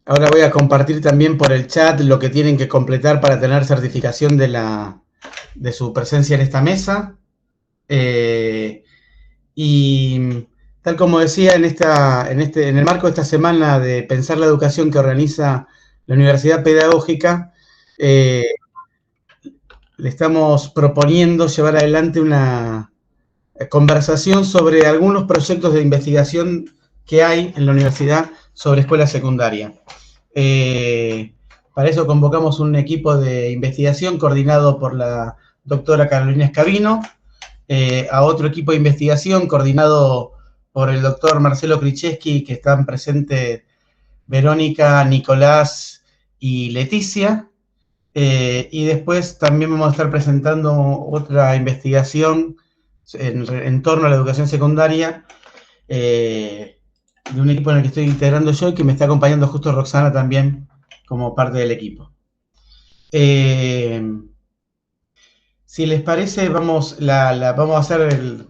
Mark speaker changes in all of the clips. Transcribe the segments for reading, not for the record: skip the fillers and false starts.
Speaker 1: Ahora voy a compartir también por el chat lo que tienen que completar para tener certificación de su presencia en esta mesa. Y tal como decía, en el marco de esta semana de Pensar la Educación que organiza la Universidad Pedagógica, eh, le estamos proponiendo llevar adelante una conversación sobre algunos proyectos de investigación que hay en la universidad sobre escuela secundaria. Eh, para eso convocamos un equipo de investigación coordinado por la doctora Carolina Escabino, a otro equipo de investigación coordinado por el doctor Marcelo Kricheski, que están presentes Verónica, Nicolás y Leticia. Y después también vamos a estar presentando otra investigación en torno a la educación secundaria, de un equipo en el que estoy integrando yo y que me está acompañando justo Roxana también como parte del equipo. Si les parece, vamos a hacer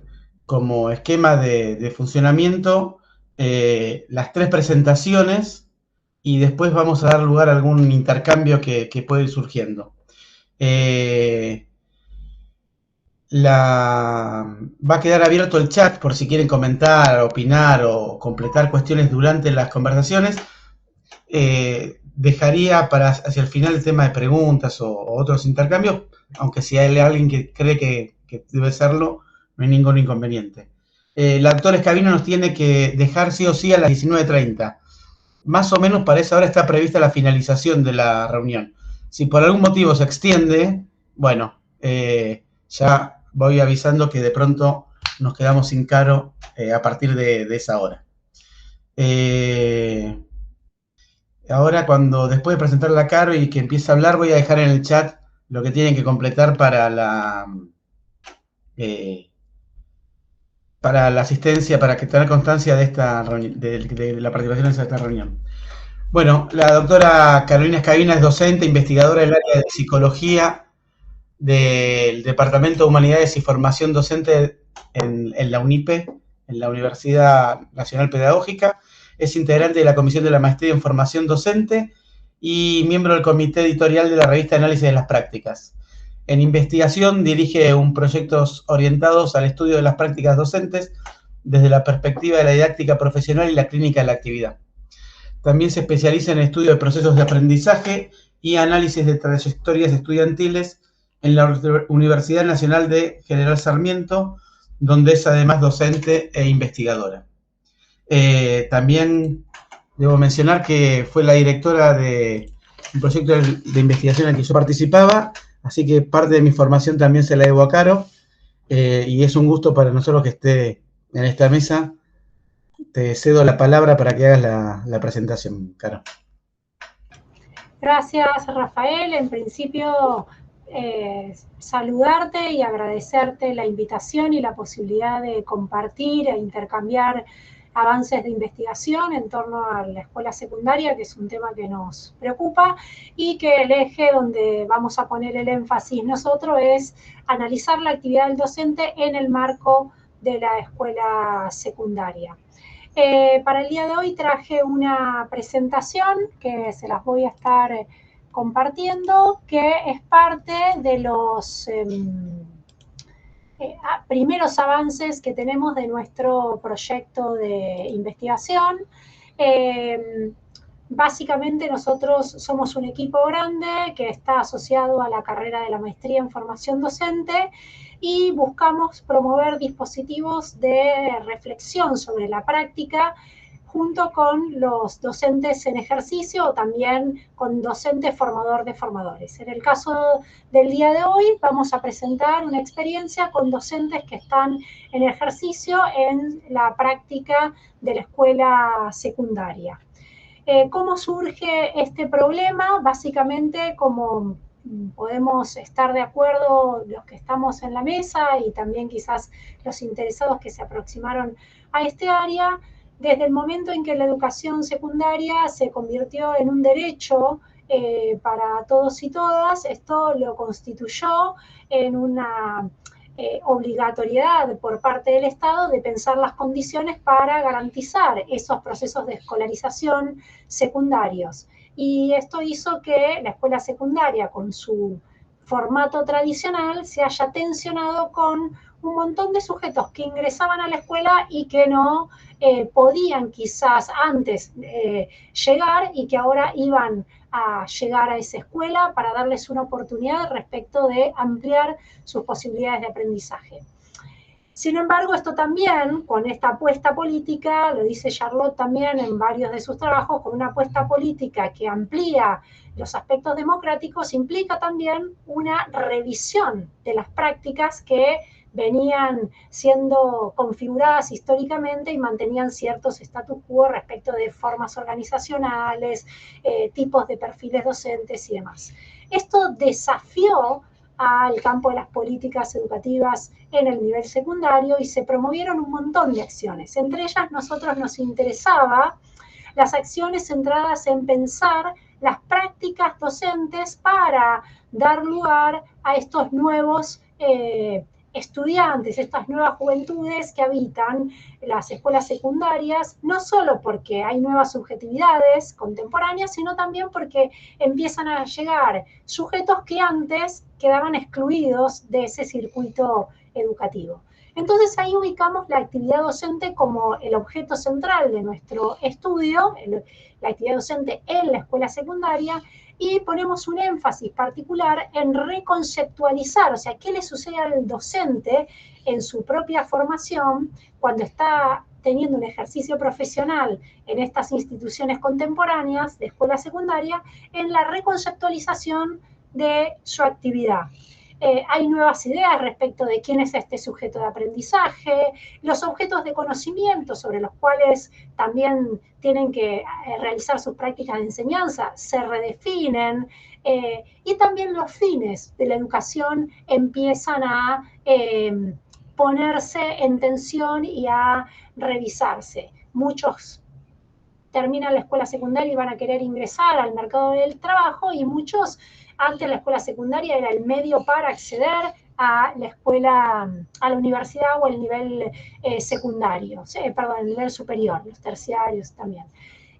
Speaker 1: como esquema de funcionamiento, las 3 presentaciones y después vamos a dar lugar a algún intercambio que puede ir surgiendo. Va a quedar abierto el chat por si quieren comentar, opinar o completar cuestiones durante las conversaciones. Dejaría para hacia el final el tema de preguntas o otros intercambios, aunque si hay alguien que cree que debe serlo, no hay ningún inconveniente. La doctora Escabino nos tiene que dejar sí o sí a las 19:30. Más o menos para esa hora está prevista la finalización de la reunión. Si por algún motivo se extiende, bueno, ya voy avisando que de pronto nos quedamos sin Caro a partir de esa hora. Ahora, después de presentarla a Caro y que empiece a hablar, voy a dejar en el chat lo que tienen que completar eh, para la asistencia, para que tener constancia de la participación en esta reunión. Bueno, la doctora Carolina Escabina es docente, investigadora del área de psicología del Departamento de Humanidades y Formación Docente en la UNIPE, en la Universidad Nacional Pedagógica. Es integrante de la Comisión de la Maestría en Formación Docente y miembro del comité editorial de la revista Análisis de las Prácticas. En investigación dirige proyectos orientados al estudio de las prácticas docentes desde la perspectiva de la didáctica profesional y la clínica de la actividad. También se especializa en estudio de procesos de aprendizaje y análisis de trayectorias estudiantiles en la Universidad Nacional de General Sarmiento, donde es además docente e investigadora. También debo mencionar que fue la directora de un proyecto de investigación en el que yo participaba, así que parte de mi formación también se la debo a Caro, y es un gusto para nosotros que esté en esta mesa. Te cedo la palabra para que hagas la presentación, Caro.
Speaker 2: Gracias, Rafael. En principio, saludarte y agradecerte la invitación y la posibilidad de compartir e intercambiar avances de investigación en torno a la escuela secundaria, que es un tema que nos preocupa y que el eje donde vamos a poner el énfasis nosotros es analizar la actividad del docente en el marco de la escuela secundaria. Para el día de hoy traje una presentación que se las voy a estar compartiendo, que es parte de los primeros avances que tenemos de nuestro proyecto de investigación. Básicamente nosotros somos un equipo grande que está asociado a la carrera de la maestría en formación docente y buscamos promover dispositivos de reflexión sobre la práctica junto con los docentes en ejercicio o también con docentes formador de formadores. En el caso del día de hoy vamos a presentar una experiencia con docentes que están en ejercicio en la práctica de la escuela secundaria. ¿Cómo surge este problema? Básicamente, como podemos estar de acuerdo los que estamos en la mesa y también quizás los interesados que se aproximaron a este área, desde el momento en que la educación secundaria se convirtió en un derecho para todos y todas, esto lo constituyó en una obligatoriedad por parte del Estado de pensar las condiciones para garantizar esos procesos de escolarización secundarios. Y esto hizo que la escuela secundaria, con su formato tradicional, se haya tensionado con un montón de sujetos que ingresaban a la escuela y que no podían quizás antes llegar y que ahora iban a llegar a esa escuela para darles una oportunidad respecto de ampliar sus posibilidades de aprendizaje. Sin embargo, esto también, con esta apuesta política, lo dice Charlotte también en varios de sus trabajos, con una apuesta política que amplía los aspectos democráticos, implica también una revisión de las prácticas que venían siendo configuradas históricamente y mantenían ciertos status quo respecto de formas organizacionales, tipos de perfiles docentes y demás. Esto desafió al campo de las políticas educativas en el nivel secundario y se promovieron un montón de acciones. Entre ellas, nosotros nos interesaba las acciones centradas en pensar las prácticas docentes para dar lugar a estos nuevos estudiantes, estas nuevas juventudes que habitan las escuelas secundarias, no solo porque hay nuevas subjetividades contemporáneas, sino también porque empiezan a llegar sujetos que antes quedaban excluidos de ese circuito educativo. Entonces ahí ubicamos la actividad docente como el objeto central de nuestro estudio, la actividad docente en la escuela secundaria, y ponemos un énfasis particular en reconceptualizar, o sea, qué le sucede al docente en su propia formación cuando está teniendo un ejercicio profesional en estas instituciones contemporáneas de escuela secundaria, en la reconceptualización de su actividad. Hay nuevas ideas respecto de quién es este sujeto de aprendizaje, los objetos de conocimiento sobre los cuales también tienen que realizar sus prácticas de enseñanza se redefinen, y también los fines de la educación empiezan a ponerse en tensión y a revisarse. Muchos terminan la escuela secundaria y van a querer ingresar al mercado del trabajo, y muchos, antes la escuela secundaria era el medio para acceder a la escuela, a la universidad o al nivel secundario, perdón, al nivel superior, los terciarios también.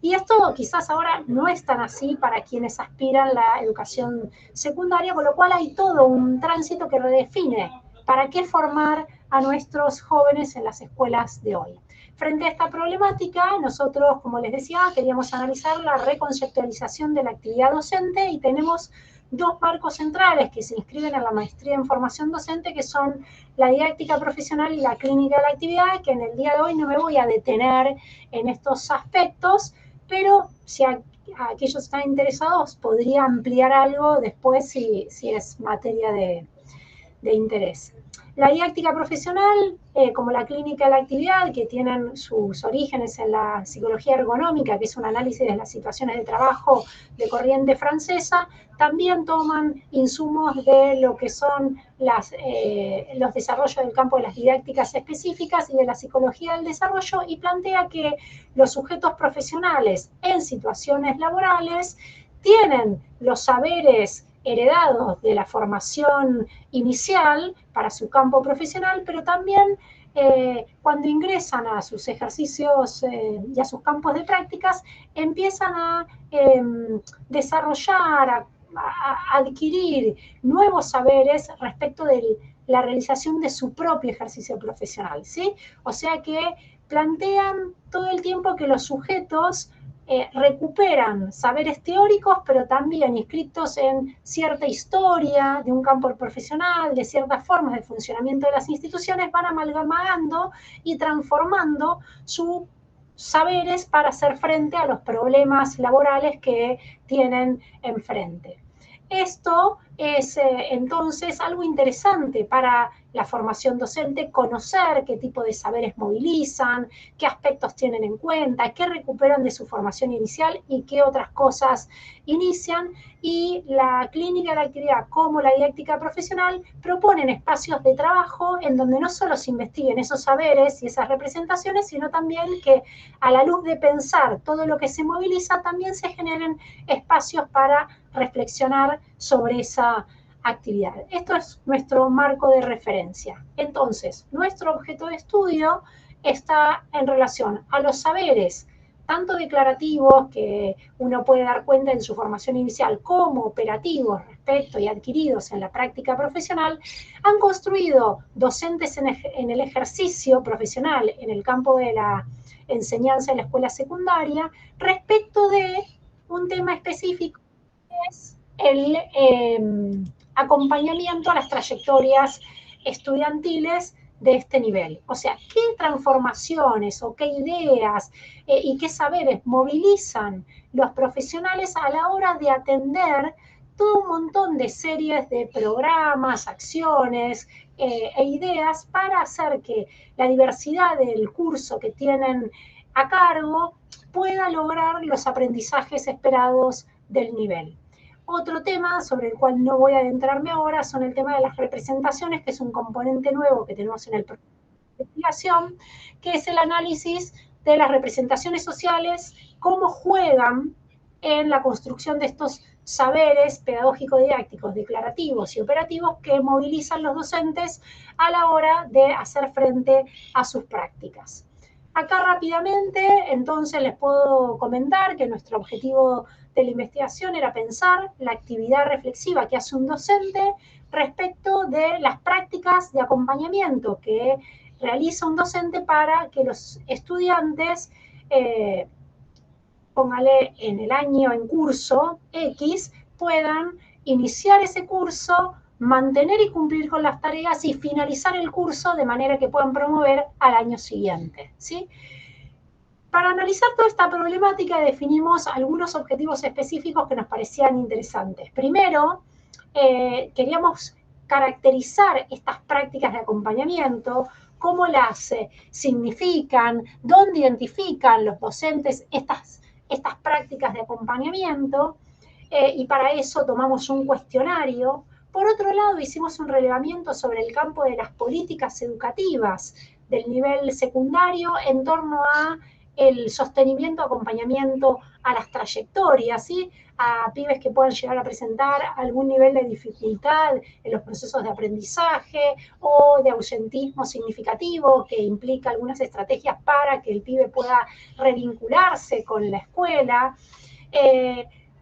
Speaker 2: Y esto quizás ahora no es tan así para quienes aspiran la educación secundaria, con lo cual hay todo un tránsito que redefine para qué formar a nuestros jóvenes en las escuelas de hoy. Frente a esta problemática, nosotros, como les decía, queríamos analizar la reconceptualización de la actividad docente y tenemos dos marcos centrales que se inscriben en la maestría en formación docente, que son la didáctica profesional y la clínica de la actividad, que en el día de hoy no me voy a detener en estos aspectos, pero si a aquellos están interesados podría ampliar algo después si es materia de interés. La didáctica profesional, como la clínica de la actividad, que tienen sus orígenes en la psicología ergonómica, que es un análisis de las situaciones de trabajo de corriente francesa, también toman insumos de lo que son los desarrollos del campo de las didácticas específicas y de la psicología del desarrollo, y plantea que los sujetos profesionales en situaciones laborales tienen los saberes heredados de la formación inicial para su campo profesional, pero también cuando ingresan a sus ejercicios y a sus campos de prácticas, empiezan a desarrollar, a adquirir nuevos saberes respecto de la realización de su propio ejercicio profesional, ¿sí? O sea que plantean todo el tiempo que los sujetos recuperan saberes teóricos, pero también inscritos en cierta historia de un campo profesional, de ciertas formas de funcionamiento de las instituciones, van amalgamando y transformando sus saberes para hacer frente a los problemas laborales que tienen enfrente. Esto es entonces algo interesante para la formación docente, conocer qué tipo de saberes movilizan, qué aspectos tienen en cuenta, qué recuperan de su formación inicial y qué otras cosas inician. Y la clínica de la actividad, como la didáctica profesional, proponen espacios de trabajo en donde no solo se investiguen esos saberes y esas representaciones, sino también que a la luz de pensar todo lo que se moviliza, también se generen espacios para reflexionar sobre esa actividad. Esto es nuestro marco de referencia. Entonces, nuestro objeto de estudio está en relación a los saberes, tanto declarativos, que uno puede dar cuenta en su formación inicial, como operativos respecto y adquiridos en la práctica profesional, han construido docentes en el ejercicio profesional, en el campo de la enseñanza en la escuela secundaria, respecto de un tema específico que es el acompañamiento a las trayectorias estudiantiles de este nivel. O sea, qué transformaciones o qué ideas y qué saberes movilizan los profesionales a la hora de atender todo un montón de series de programas, acciones e ideas para hacer que la diversidad del curso que tienen a cargo pueda lograr los aprendizajes esperados del nivel. Otro tema sobre el cual no voy a adentrarme ahora son el tema de las representaciones, que es un componente nuevo que tenemos en el proceso de investigación, que es el análisis de las representaciones sociales, cómo juegan en la construcción de estos saberes pedagógico-didácticos, declarativos y operativos que movilizan los docentes a la hora de hacer frente a sus prácticas. Acá rápidamente, entonces, les puedo comentar que nuestro objetivo de la investigación era pensar la actividad reflexiva que hace un docente respecto de las prácticas de acompañamiento que realiza un docente para que los estudiantes, póngale en el año en curso X, puedan iniciar ese curso, mantener y cumplir con las tareas y finalizar el curso de manera que puedan promover al año siguiente, ¿sí? Para analizar toda esta problemática definimos algunos objetivos específicos que nos parecían interesantes. Primero, queríamos caracterizar estas prácticas de acompañamiento, cómo las significan, dónde identifican los docentes estas prácticas de acompañamiento, y para eso tomamos un cuestionario. Por otro lado, hicimos un relevamiento sobre el campo de las políticas educativas del nivel secundario en torno a el sostenimiento, acompañamiento a las trayectorias, ¿sí? A pibes que puedan llegar a presentar algún nivel de dificultad en los procesos de aprendizaje o de ausentismo significativo que implica algunas estrategias para que el pibe pueda revincularse con la escuela.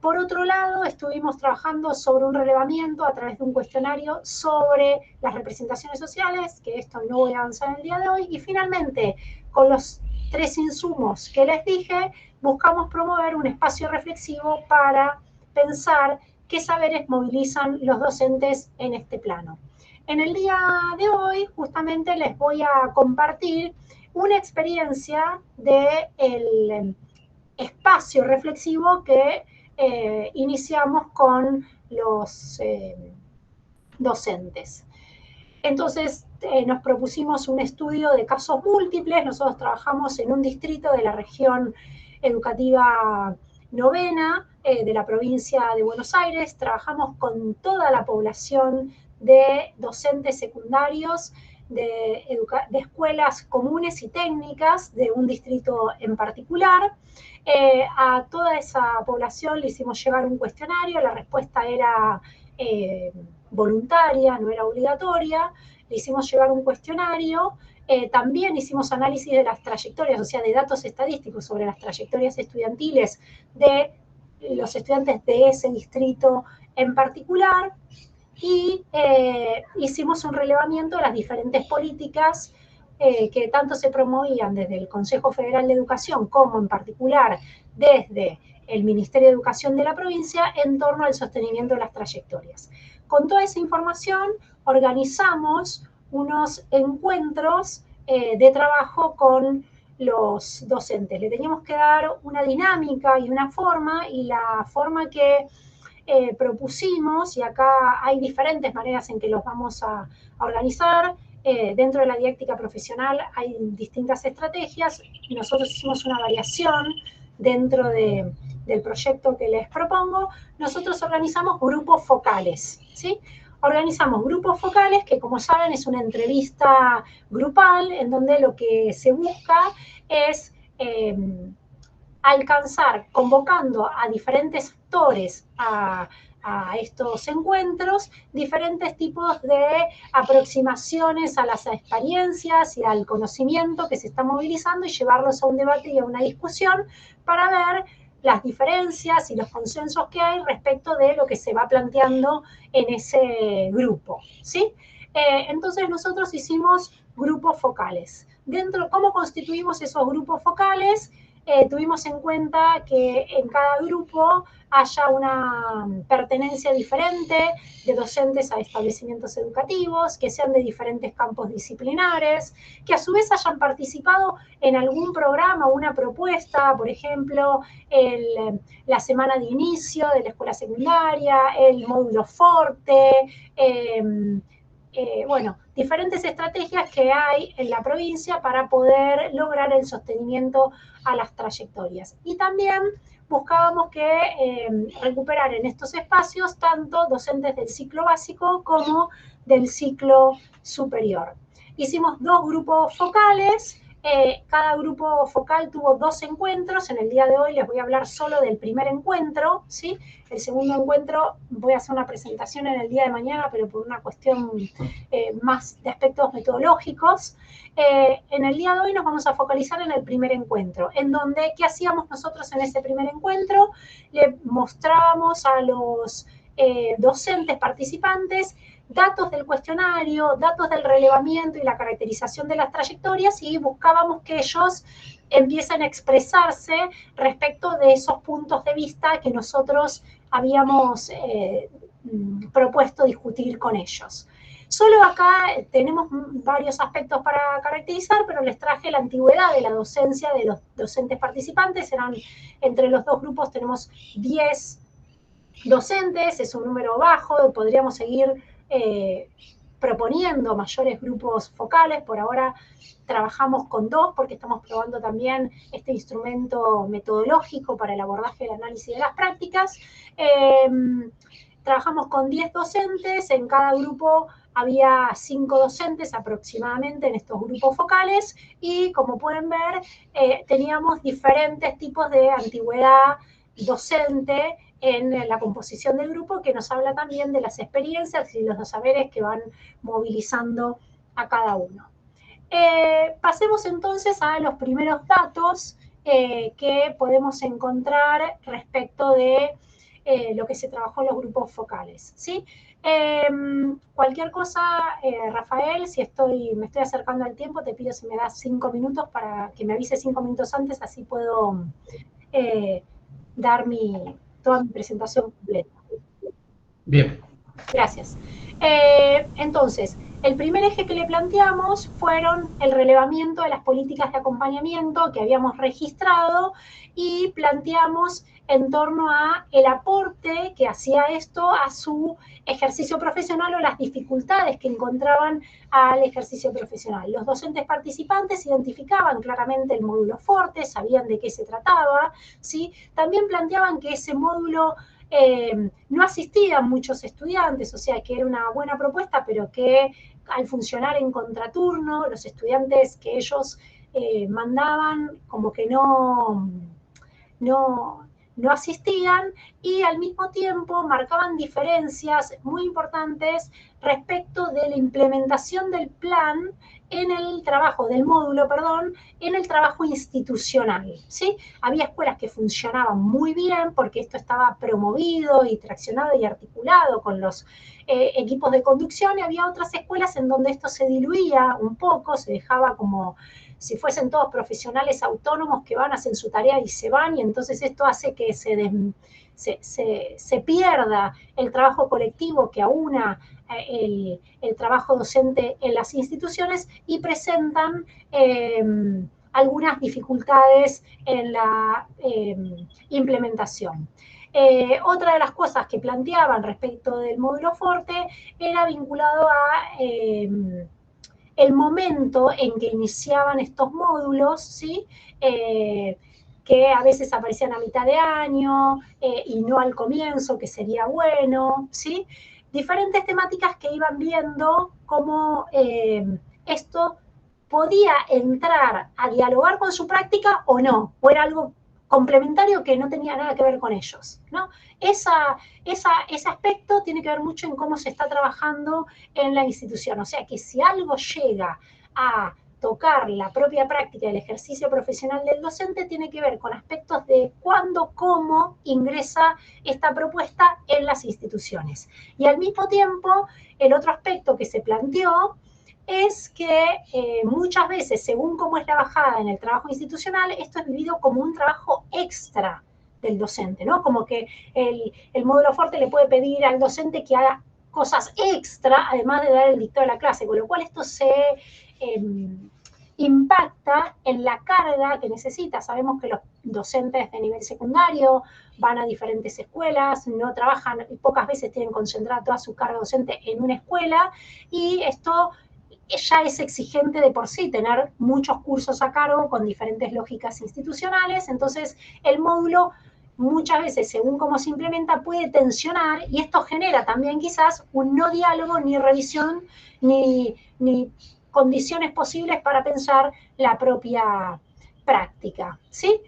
Speaker 2: Por otro lado, estuvimos trabajando sobre un relevamiento a través de un cuestionario sobre las representaciones sociales, que esto no voy a avanzar en el día de hoy, y finalmente, con los 3 insumos que les dije, buscamos promover un espacio reflexivo para pensar qué saberes movilizan los docentes en este plano. En el día de hoy, justamente les voy a compartir una experiencia del espacio reflexivo que iniciamos con los docentes. Entonces, nos propusimos un estudio de casos múltiples. Nosotros trabajamos en un distrito de la región educativa novena de la provincia de Buenos Aires. Trabajamos con toda la población de docentes secundarios de escuelas comunes y técnicas de un distrito en particular. A toda esa población le hicimos llegar un cuestionario. La respuesta era voluntaria, no era obligatoria. Le hicimos llegar un cuestionario. También hicimos análisis de las trayectorias, o sea, de datos estadísticos sobre las trayectorias estudiantiles de los estudiantes de ese distrito en particular. Y hicimos un relevamiento de las diferentes políticas que tanto se promovían desde el Consejo Federal de Educación como en particular desde el Ministerio de Educación de la provincia en torno al sostenimiento de las trayectorias. Con toda esa información organizamos unos encuentros de trabajo con los docentes. Le teníamos que dar una dinámica y una forma, y la forma que propusimos, y acá hay diferentes maneras en que los vamos a organizar. Dentro de la didáctica profesional hay distintas estrategias, y nosotros hicimos una variación dentro del proyecto que les propongo. Nosotros organizamos grupos focales, ¿sí? Organizamos grupos focales que, como saben, es una entrevista grupal en donde lo que se busca es alcanzar, convocando a diferentes actores, a a estos encuentros diferentes tipos de aproximaciones a las experiencias y al conocimiento que se está movilizando y llevarlos a un debate y a una discusión para ver las diferencias y los consensos que hay respecto de lo que se va planteando en ese grupo, ¿sí? Entonces nosotros hicimos grupos focales. ¿Cómo constituimos esos grupos focales? Tuvimos en cuenta que en cada grupo haya una pertenencia diferente de docentes a establecimientos educativos, que sean de diferentes campos disciplinares, que a su vez hayan participado en algún programa o una propuesta, por ejemplo, la semana de inicio de la escuela secundaria, el módulo Forte, bueno, diferentes estrategias que hay en la provincia para poder lograr el sostenimiento a las trayectorias. Y también buscábamos que recuperar en estos espacios tanto docentes del ciclo básico como del ciclo superior. Hicimos 2 grupos focales. Cada grupo focal tuvo 2 encuentros. En el día de hoy les voy a hablar solo del primer encuentro, ¿sí? El segundo encuentro voy a hacer una presentación en el día de mañana, pero por una cuestión más de aspectos metodológicos. En el día de hoy nos vamos a focalizar en el primer encuentro, en donde, ¿qué hacíamos nosotros en ese primer encuentro? Le mostrábamos a los docentes participantes datos del cuestionario, datos del relevamiento y la caracterización de las trayectorias y buscábamos que ellos empiecen a expresarse respecto de esos puntos de vista que nosotros habíamos propuesto discutir con ellos. Solo acá tenemos varios aspectos para caracterizar, pero les traje la antigüedad de la docencia de los docentes participantes. Entre los 2 grupos tenemos 10 docentes, es un número bajo, podríamos seguir proponiendo mayores grupos focales. Por ahora trabajamos con 2 porque estamos probando también este instrumento metodológico para el abordaje del análisis de las prácticas. Trabajamos con 10 docentes, en cada grupo había 5 docentes aproximadamente en estos grupos focales y como pueden ver teníamos diferentes tipos de antigüedad docente en la composición del grupo, que nos habla también de las experiencias y los saberes que van movilizando a cada uno. Pasemos entonces a los primeros datos que podemos encontrar respecto de lo que se trabajó en los grupos focales, ¿sí? Cualquier cosa, Rafael, si me estoy acercando al tiempo, te pido si me das 5 minutos para que me avises 5 minutos antes, así puedo dar toda mi presentación completa.
Speaker 1: Bien.
Speaker 2: Gracias. Entonces, el primer eje que le planteamos fueron el relevamiento de las políticas de acompañamiento que habíamos registrado y planteamos en torno a el aporte que hacía esto a su ejercicio profesional o las dificultades que encontraban al ejercicio profesional. Los docentes participantes identificaban claramente el módulo Forte, sabían de qué se trataba, ¿sí? También planteaban que ese módulo no asistían muchos estudiantes, o sea que era una buena propuesta, pero que al funcionar en contraturno, los estudiantes que ellos mandaban como que no asistían y al mismo tiempo marcaban diferencias muy importantes respecto de la implementación del plan en el trabajo, del módulo, perdón, en el trabajo institucional, ¿sí? Había escuelas que funcionaban muy bien porque esto estaba promovido y traccionado y articulado con los equipos de conducción y había otras escuelas en donde esto se diluía un poco, se dejaba como si fuesen todos profesionales autónomos que van, hacen su tarea y se van, y entonces esto hace que se pierda el trabajo colectivo que aúna el trabajo docente en las instituciones y presentan algunas dificultades en la implementación. Otra de las cosas que planteaban respecto del módulo Forte era vinculado a el momento en que iniciaban estos módulos, ¿sí? Que a veces aparecían a mitad de año y no al comienzo, que sería bueno, ¿sí? Diferentes temáticas que iban viendo cómo esto podía entrar a dialogar con su práctica o no, o era algo complementario que no tenía nada que ver con ellos, ¿no? Ese aspecto tiene que ver mucho en cómo se está trabajando en la institución. O sea que si algo llega a tocar la propia práctica del ejercicio profesional del docente, tiene que ver con aspectos de cuándo, cómo ingresa esta propuesta en las instituciones. Y al mismo tiempo, el otro aspecto que se planteó es que muchas veces, según cómo es la bajada en el trabajo institucional, esto es vivido como un trabajo extra del docente, ¿no? Como que el módulo fuerte le puede pedir al docente que haga cosas extra, además de dar el dictado de la clase, con lo cual esto se impacta en la carga que necesita. Sabemos que los docentes de nivel secundario van a diferentes escuelas, no trabajan, pocas veces tienen concentrada toda su carga docente en una escuela, y esto ya es exigente de por sí, tener muchos cursos a cargo con diferentes lógicas institucionales. Entonces el módulo muchas veces, según cómo se implementa, puede tensionar, y esto genera también quizás un no diálogo, ni revisión, ni condiciones posibles para pensar la propia práctica, ¿sí?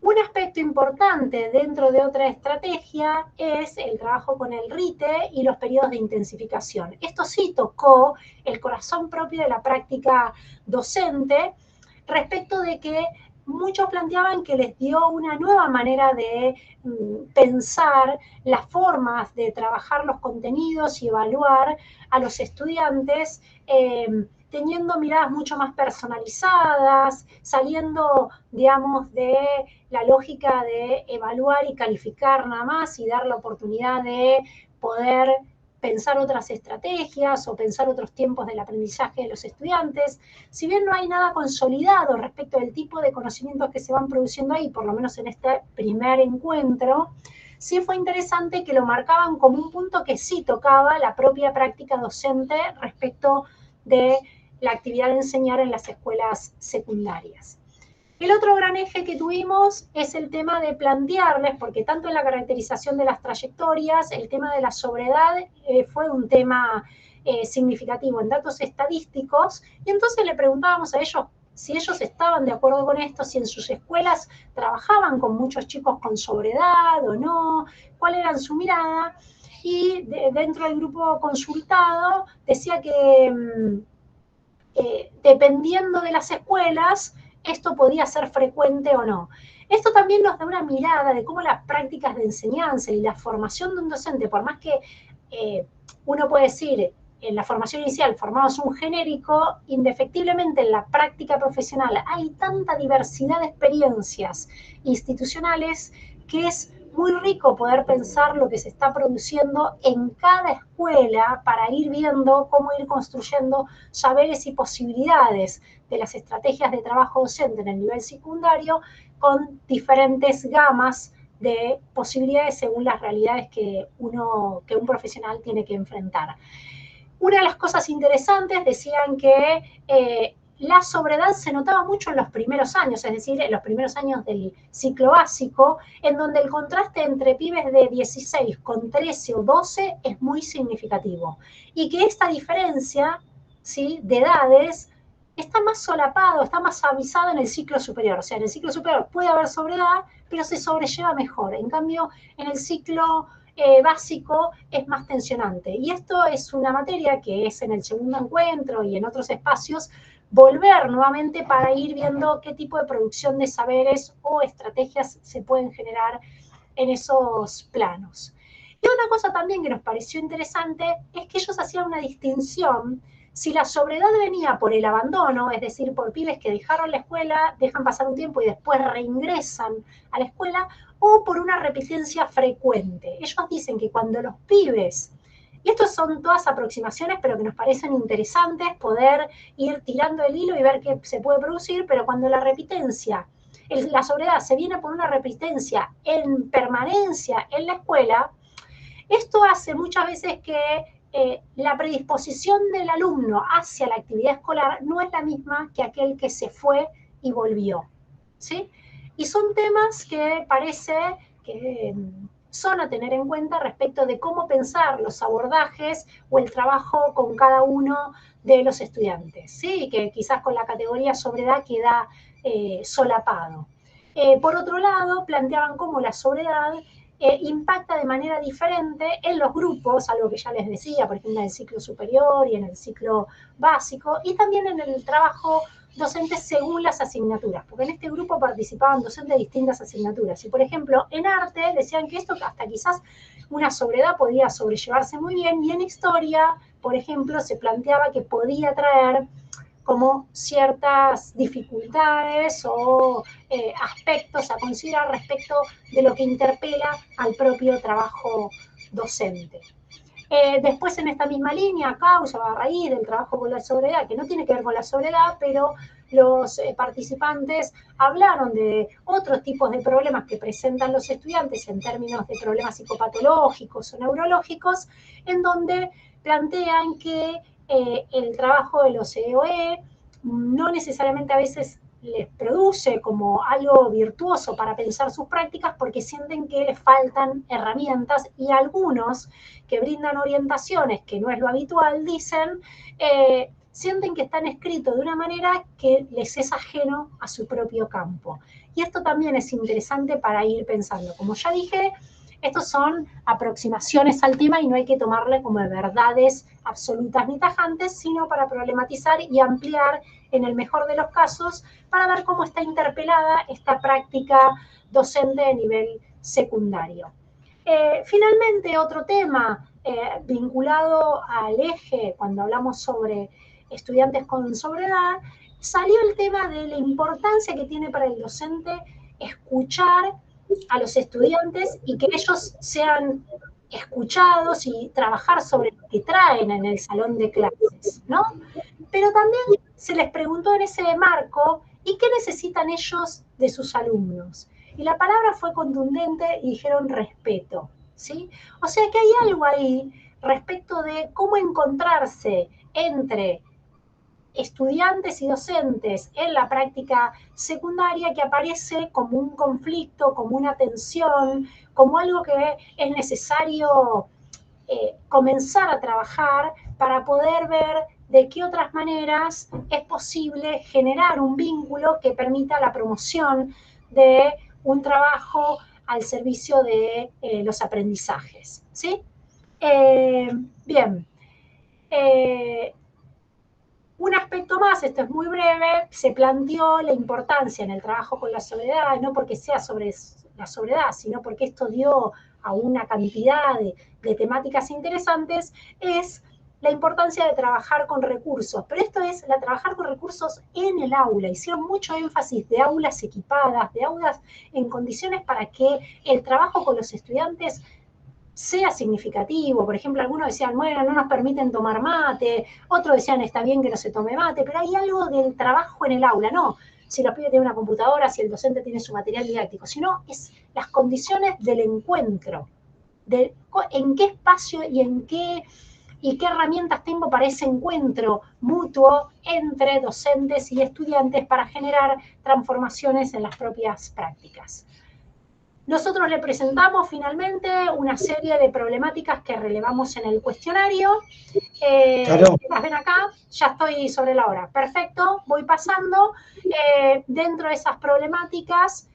Speaker 2: Un aspecto importante dentro de otra estrategia es el trabajo con el RITE y los periodos de intensificación. Esto sí tocó el corazón propio de la práctica docente, respecto de que muchos planteaban que les dio una nueva manera de pensar las formas de trabajar los contenidos y evaluar a los estudiantes, teniendo miradas mucho más personalizadas, saliendo, digamos, de la lógica de evaluar y calificar nada más, y dar la oportunidad de poder pensar otras estrategias o pensar otros tiempos del aprendizaje de los estudiantes. Si bien no hay nada consolidado respecto del tipo de conocimientos que se van produciendo ahí, por lo menos en este primer encuentro, sí fue interesante que lo marcaban como un punto que sí tocaba la propia práctica docente respecto de la actividad de enseñar en las escuelas secundarias. El otro gran eje que tuvimos es el tema de plantearles, porque tanto en la caracterización de las trayectorias, el tema de la sobredad fue un tema significativo en datos estadísticos, y entonces le preguntábamos a ellos si ellos estaban de acuerdo con esto, si en sus escuelas trabajaban con muchos chicos con sobredad o no, cuál era su mirada, y dentro del grupo consultado decía que dependiendo de las escuelas, esto podía ser frecuente o no. Esto también nos da una mirada de cómo las prácticas de enseñanza y la formación de un docente, por más que uno puede decir, en la formación inicial formamos un genérico, indefectiblemente en la práctica profesional hay tanta diversidad de experiencias institucionales que es muy rico poder pensar lo que se está produciendo en cada escuela para ir viendo cómo ir construyendo saberes y posibilidades de las estrategias de trabajo docente en el nivel secundario, con diferentes gamas de posibilidades según las realidades que un profesional tiene que enfrentar. Una de las cosas interesantes, decían que la sobredad se notaba mucho en los primeros años, es decir, en los primeros años del ciclo básico, en donde el contraste entre pibes de 16 con 13 o 12 es muy significativo. Y que esta diferencia, ¿sí?, de edades está más solapado, está más avisado en el ciclo superior. O sea, en el ciclo superior puede haber sobredad, pero se sobrelleva mejor. En cambio, en el ciclo básico es más tensionante. Y esto es una materia que es en el segundo encuentro y en otros espacios volver nuevamente para ir viendo qué tipo de producción de saberes o estrategias se pueden generar en esos planos. Y otra cosa también que nos pareció interesante es que ellos hacían una distinción si la sobredad venía por el abandono, es decir, por pibes que dejaron la escuela, dejan pasar un tiempo y después reingresan a la escuela, o por una repitencia frecuente. Ellos dicen que cuando los pibes, y estos son todas aproximaciones, pero que nos parecen interesantes, poder ir tirando el hilo y ver qué se puede producir, pero cuando la repitencia, la sobredad se viene por una repitencia en permanencia en la escuela, esto hace muchas veces que la predisposición del alumno hacia la actividad escolar no es la misma que aquel que se fue y volvió, ¿sí? Y son temas que parece que son a tener en cuenta respecto de cómo pensar los abordajes o el trabajo con cada uno de los estudiantes, ¿sí? Que quizás con la categoría sobredad queda solapado. Por otro lado, planteaban cómo la sobriedad impacta de manera diferente en los grupos, algo que ya les decía, por ejemplo, en el ciclo superior y en el ciclo básico, y también en el trabajo docente según las asignaturas, porque en este grupo participaban docentes de distintas asignaturas. Y, por ejemplo, en arte decían que esto hasta quizás una sobriedad podía sobrellevarse muy bien, y en historia, por ejemplo, se planteaba que podía traer como ciertas dificultades o aspectos a considerar respecto de lo que interpela al propio trabajo docente. Después, en esta misma línea, a causa o a raíz del trabajo con la sobriedad, que no tiene que ver con la sobriedad, pero los participantes hablaron de otros tipos de problemas que presentan los estudiantes en términos de problemas psicopatológicos o neurológicos, en donde plantean que el trabajo de los EOE no necesariamente a veces les produce como algo virtuoso para pensar sus prácticas porque sienten que les faltan herramientas, y algunos que brindan orientaciones, que no es lo habitual, dicen, sienten que están escritos de una manera que les es ajeno a su propio campo. Y esto también es interesante para ir pensando. Como ya dije, estos son aproximaciones al tema y no hay que tomarle como verdades absolutas ni tajantes, sino para problematizar y ampliar en el mejor de los casos para ver cómo está interpelada esta práctica docente de nivel secundario. Finalmente, otro tema vinculado al eje, cuando hablamos sobre estudiantes con sobriedad, salió el tema de la importancia que tiene para el docente escuchar a los estudiantes y que ellos sean escuchados y trabajar sobre lo que traen en el salón de clases, ¿no? Pero también se les preguntó en ese marco, ¿y qué necesitan ellos de sus alumnos? Y la palabra fue contundente y dijeron respeto, ¿sí? O sea que hay algo ahí respecto de cómo encontrarse entre estudiantes y docentes en la práctica secundaria, que aparece como un conflicto, como una tensión, como algo que es necesario comenzar a trabajar para poder ver de qué otras maneras es posible generar un vínculo que permita la promoción de un trabajo al servicio de los aprendizajes, ¿sí? Bien. Eh, un aspecto más, esto es muy breve, se planteó la importancia en el trabajo con la sobriedad, no porque sea sobre la sobriedad, sino porque esto dio a una cantidad de temáticas interesantes, es la importancia de trabajar con recursos. Pero esto es trabajar con recursos en el aula. Hicieron mucho énfasis de aulas equipadas, de aulas en condiciones para que el trabajo con los estudiantes sea significativo. Por ejemplo, algunos decían, bueno, no nos permiten tomar mate, otros decían, está bien que no se tome mate, pero hay algo del trabajo en el aula, no si los pibes tienen una computadora, si el docente tiene su material didáctico, sino es las condiciones del encuentro, de en qué espacio y qué herramientas tengo para ese encuentro mutuo entre docentes y estudiantes para generar transformaciones en las propias prácticas. Nosotros le presentamos finalmente una serie de problemáticas que relevamos en el cuestionario.
Speaker 1: Claro.
Speaker 2: Las ven acá, ya estoy sobre la hora. Perfecto, voy pasando. Dentro de esas problemáticas,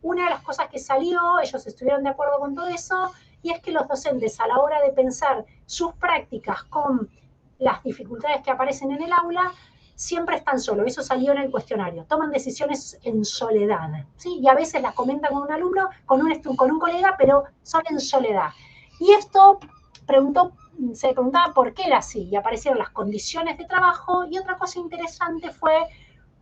Speaker 2: una de las cosas que salió, ellos estuvieron de acuerdo con todo eso, y es que los docentes, a la hora de pensar sus prácticas con las dificultades que aparecen en el aula, siempre están solos. Eso salió en el cuestionario. Toman decisiones en soledad, ¿sí? Y a veces las comentan con un alumno, con un colega, pero son en soledad. Y esto se preguntaba por qué era así, y aparecieron las condiciones de trabajo, y otra cosa interesante fue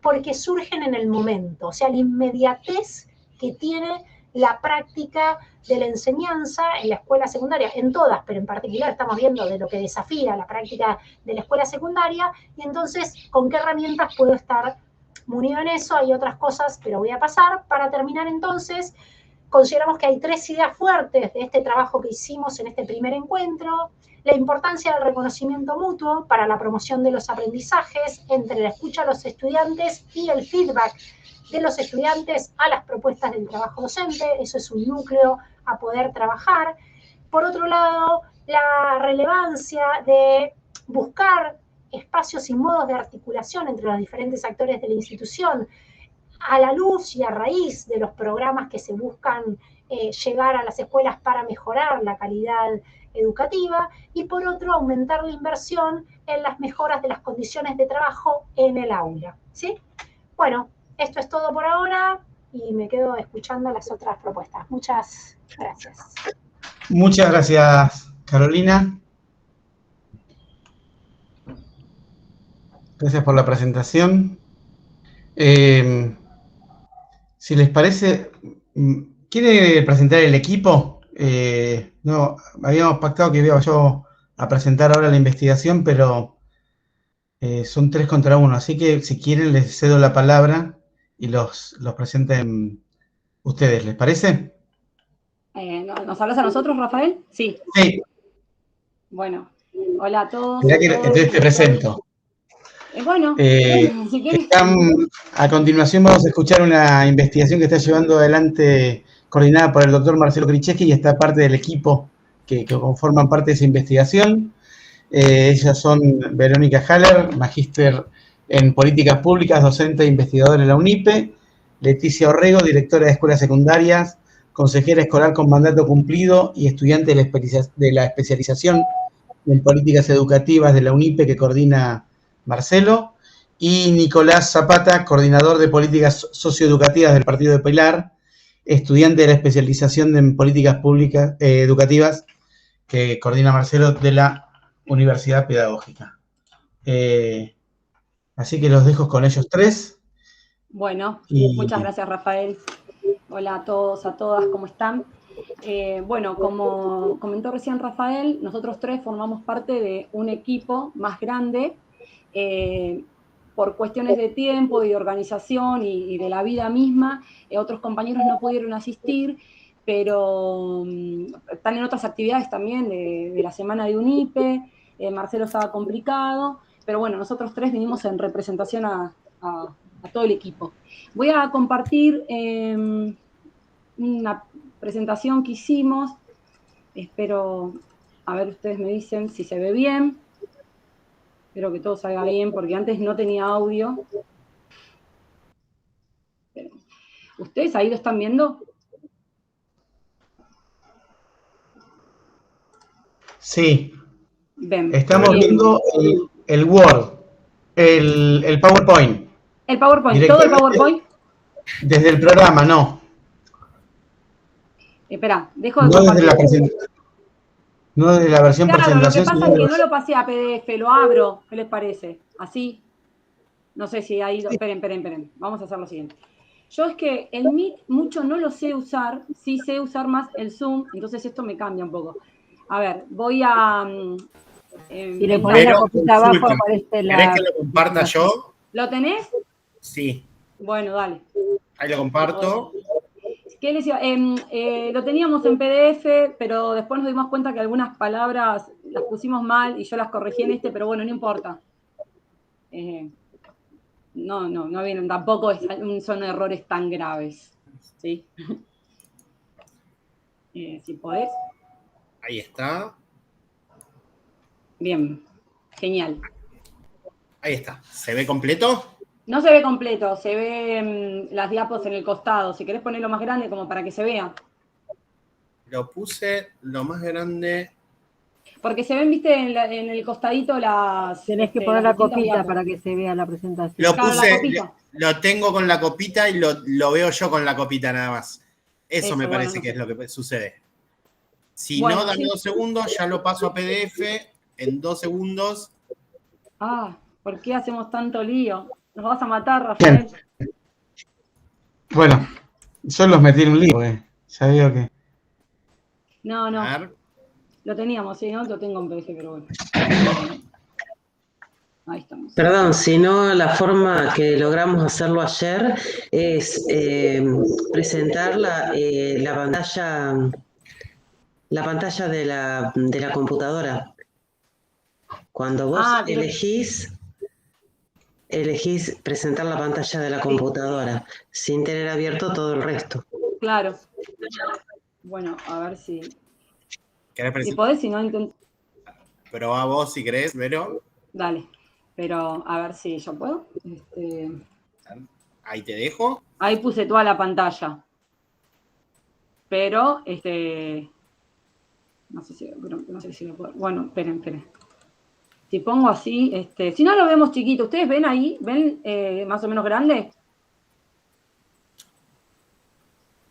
Speaker 2: porque surgen en el momento, o sea, la inmediatez que tiene la práctica de la enseñanza en la escuela secundaria, en todas, pero en particular estamos viendo de lo que desafía la práctica de la escuela secundaria, y entonces, ¿con qué herramientas puedo estar munido en eso? Hay otras cosas, pero voy a pasar. Para terminar entonces, consideramos que hay tres ideas fuertes de este trabajo que hicimos en este primer encuentro: la importancia del reconocimiento mutuo para la promoción de los aprendizajes entre la escucha a los estudiantes y el feedback de los estudiantes a las propuestas del trabajo docente. Eso es un núcleo a poder trabajar. Por otro lado, la relevancia de buscar espacios y modos de articulación entre los diferentes actores de la institución a la luz y a raíz de los programas que se buscan llegar a las escuelas para mejorar la calidad educativa, y por otro, aumentar la inversión en las mejoras de las condiciones de trabajo en el aula. ¿Sí? Bueno, esto es todo por ahora y me quedo escuchando las otras propuestas. Muchas gracias.
Speaker 1: Muchas gracias, Carolina. Gracias por la presentación. Si les parece, ¿quiere presentar el equipo? No, habíamos pactado que iba yo a presentar ahora la investigación, pero son 3 contra 1, así que si quieren les cedo la palabra y los presenten ustedes, ¿les parece?
Speaker 3: ¿Nos hablas a nosotros, Rafael? Sí.
Speaker 1: Sí.
Speaker 3: Bueno, hola a todos.
Speaker 1: Entonces te presento.
Speaker 3: Bueno, si quieres.
Speaker 1: A continuación vamos a escuchar una investigación que está llevando adelante, coordinada por el doctor Marcelo Kryczewski, y está parte del equipo que conforman parte de esa investigación. Ellas son Verónica Haller, magíster en políticas públicas, docente e investigadora en la UNIPE; Leticia Orrego, directora de escuelas secundarias, consejera escolar con mandato cumplido y estudiante de la especialización en políticas educativas de la UNIPE que coordina Marcelo; y Nicolás Zapata, coordinador de políticas socioeducativas del Partido de Pilar, estudiante de la especialización en políticas públicas educativas que coordina Marcelo de la Universidad Pedagógica. Así que los dejo con ellos 3.
Speaker 3: Bueno, muchas gracias, Rafael. Hola a todos, a todas, ¿cómo están? Bueno, como comentó recién Rafael, nosotros 3 formamos parte de un equipo más grande. Por cuestiones de tiempo y de organización y de la vida misma, otros compañeros no pudieron asistir, pero están en otras actividades también de la semana de UNIPE. Marcelo estaba complicado, pero bueno, nosotros 3 vinimos en representación a todo el equipo. Voy a compartir una presentación que hicimos. Espero, a ver, ustedes me dicen si se ve bien. Espero que todo salga bien, porque antes no tenía audio. ¿Ustedes ahí lo están viendo?
Speaker 1: Sí.
Speaker 3: Ven.
Speaker 1: Estamos viendo el Word, el PowerPoint.
Speaker 3: ¿El PowerPoint? ¿Todo el PowerPoint?
Speaker 1: Desde el programa, no.
Speaker 3: Espera, dejo de compartir.
Speaker 1: No desde la versión presentación.
Speaker 3: Claro, lo que pasa es que no lo pasé a PDF, lo abro. ¿Qué les parece? Así. No sé si ahí... Esperen. Vamos a hacer lo siguiente. Yo es que el Meet mucho no lo sé usar, sí sé usar más el Zoom, entonces esto me cambia un poco. A ver, voy a...
Speaker 4: si le pones la copita abajo, aparece la...
Speaker 5: ¿Querés que lo comparta yo?
Speaker 3: ¿Lo tenés?
Speaker 5: Sí.
Speaker 3: Bueno, dale.
Speaker 5: Ahí lo comparto.
Speaker 3: ¿Qué les iba? Lo teníamos en PDF, pero después nos dimos cuenta que algunas palabras las pusimos mal y yo las corregí en pero bueno, no importa. No vienen, tampoco son errores tan graves. ¿Sí? Si podés.
Speaker 5: Ahí está.
Speaker 3: Bien, genial.
Speaker 5: Ahí está. ¿Se ve completo?
Speaker 3: No se ve completo, se ve las diapos en el costado. Si querés ponerlo más grande como para que se vea.
Speaker 5: Lo puse lo más grande.
Speaker 3: Porque se ven, viste, en el costadito las...
Speaker 4: Tenés que poner la copita para que se vea la presentación.
Speaker 5: Lo puse, lo tengo con la copita y lo veo yo con la copita nada más. Eso me parece que es lo que sucede. Si no, dame 2 segundos, ya lo paso a PDF en 2 segundos.
Speaker 3: Ah, ¿por qué hacemos tanto lío? Nos vas a matar, Rafael.
Speaker 1: Bien. Bueno, yo los metí en un lío, ya veo que...
Speaker 3: No. Lo teníamos, sí, ¿no? Lo tengo en PDF, pero bueno. Ahí estamos.
Speaker 6: Perdón, si no, la forma que logramos hacerlo ayer es presentar la pantalla de la computadora. Cuando vos elegís presentar la pantalla de la computadora, sin tener abierto todo el resto.
Speaker 3: Claro. Bueno, a ver si...
Speaker 5: Si
Speaker 3: podés, si no intento...
Speaker 5: Probá vos si querés, Vero.
Speaker 3: Dale, pero a ver si yo puedo.
Speaker 5: Ahí te dejo.
Speaker 3: Ahí puse toda la pantalla. Pero, no sé si lo puedo. Bueno, esperen. Si pongo así, si no lo vemos chiquito, ¿ustedes ven ahí? ¿Ven más o menos grande?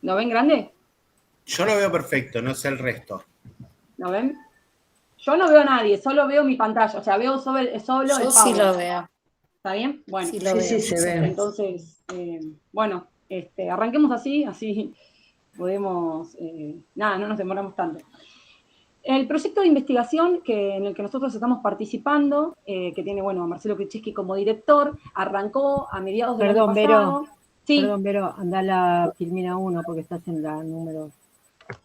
Speaker 3: ¿Lo ven grande?
Speaker 5: Yo lo veo perfecto, no sé el resto.
Speaker 3: ¿Lo ven? Yo no veo a nadie, solo veo mi pantalla, o sea, veo solo el
Speaker 7: Yo
Speaker 3: PowerPoint.
Speaker 7: sí lo veo.
Speaker 3: ¿Está bien? Bueno,
Speaker 7: Sí, lo veo.
Speaker 6: Sí, se ve.
Speaker 3: entonces, bueno, arranquemos así podemos, no nos demoramos tanto. El proyecto de investigación en el que nosotros estamos participando, que tiene, bueno, a Marcelo Krzyzewski como director, arrancó a mediados del año pasado. Sí.
Speaker 4: Perdón, Vero, anda a la Filmina 1 porque estás en la número...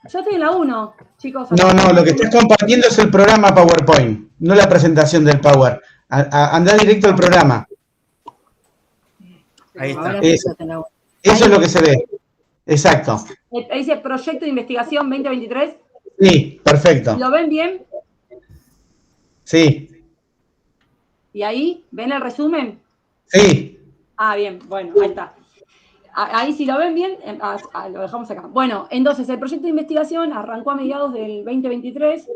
Speaker 3: Yo estoy en la 1, chicos.
Speaker 1: No, lo que estás compartiendo es el programa PowerPoint, no la presentación del Power. Anda directo al programa.
Speaker 5: Ahí está.
Speaker 4: Ahora sí estás en la 1.
Speaker 1: Eso es lo que se ve. Exacto.
Speaker 3: Ahí dice Proyecto de Investigación 2023.
Speaker 1: Sí, perfecto.
Speaker 3: ¿Lo ven bien?
Speaker 1: Sí.
Speaker 3: ¿Y ahí? ¿Ven el resumen?
Speaker 1: Sí.
Speaker 3: Ah, bien, bueno, ahí está. Ahí si lo ven bien, lo dejamos acá. Bueno, entonces el proyecto de investigación arrancó a mediados del 2023,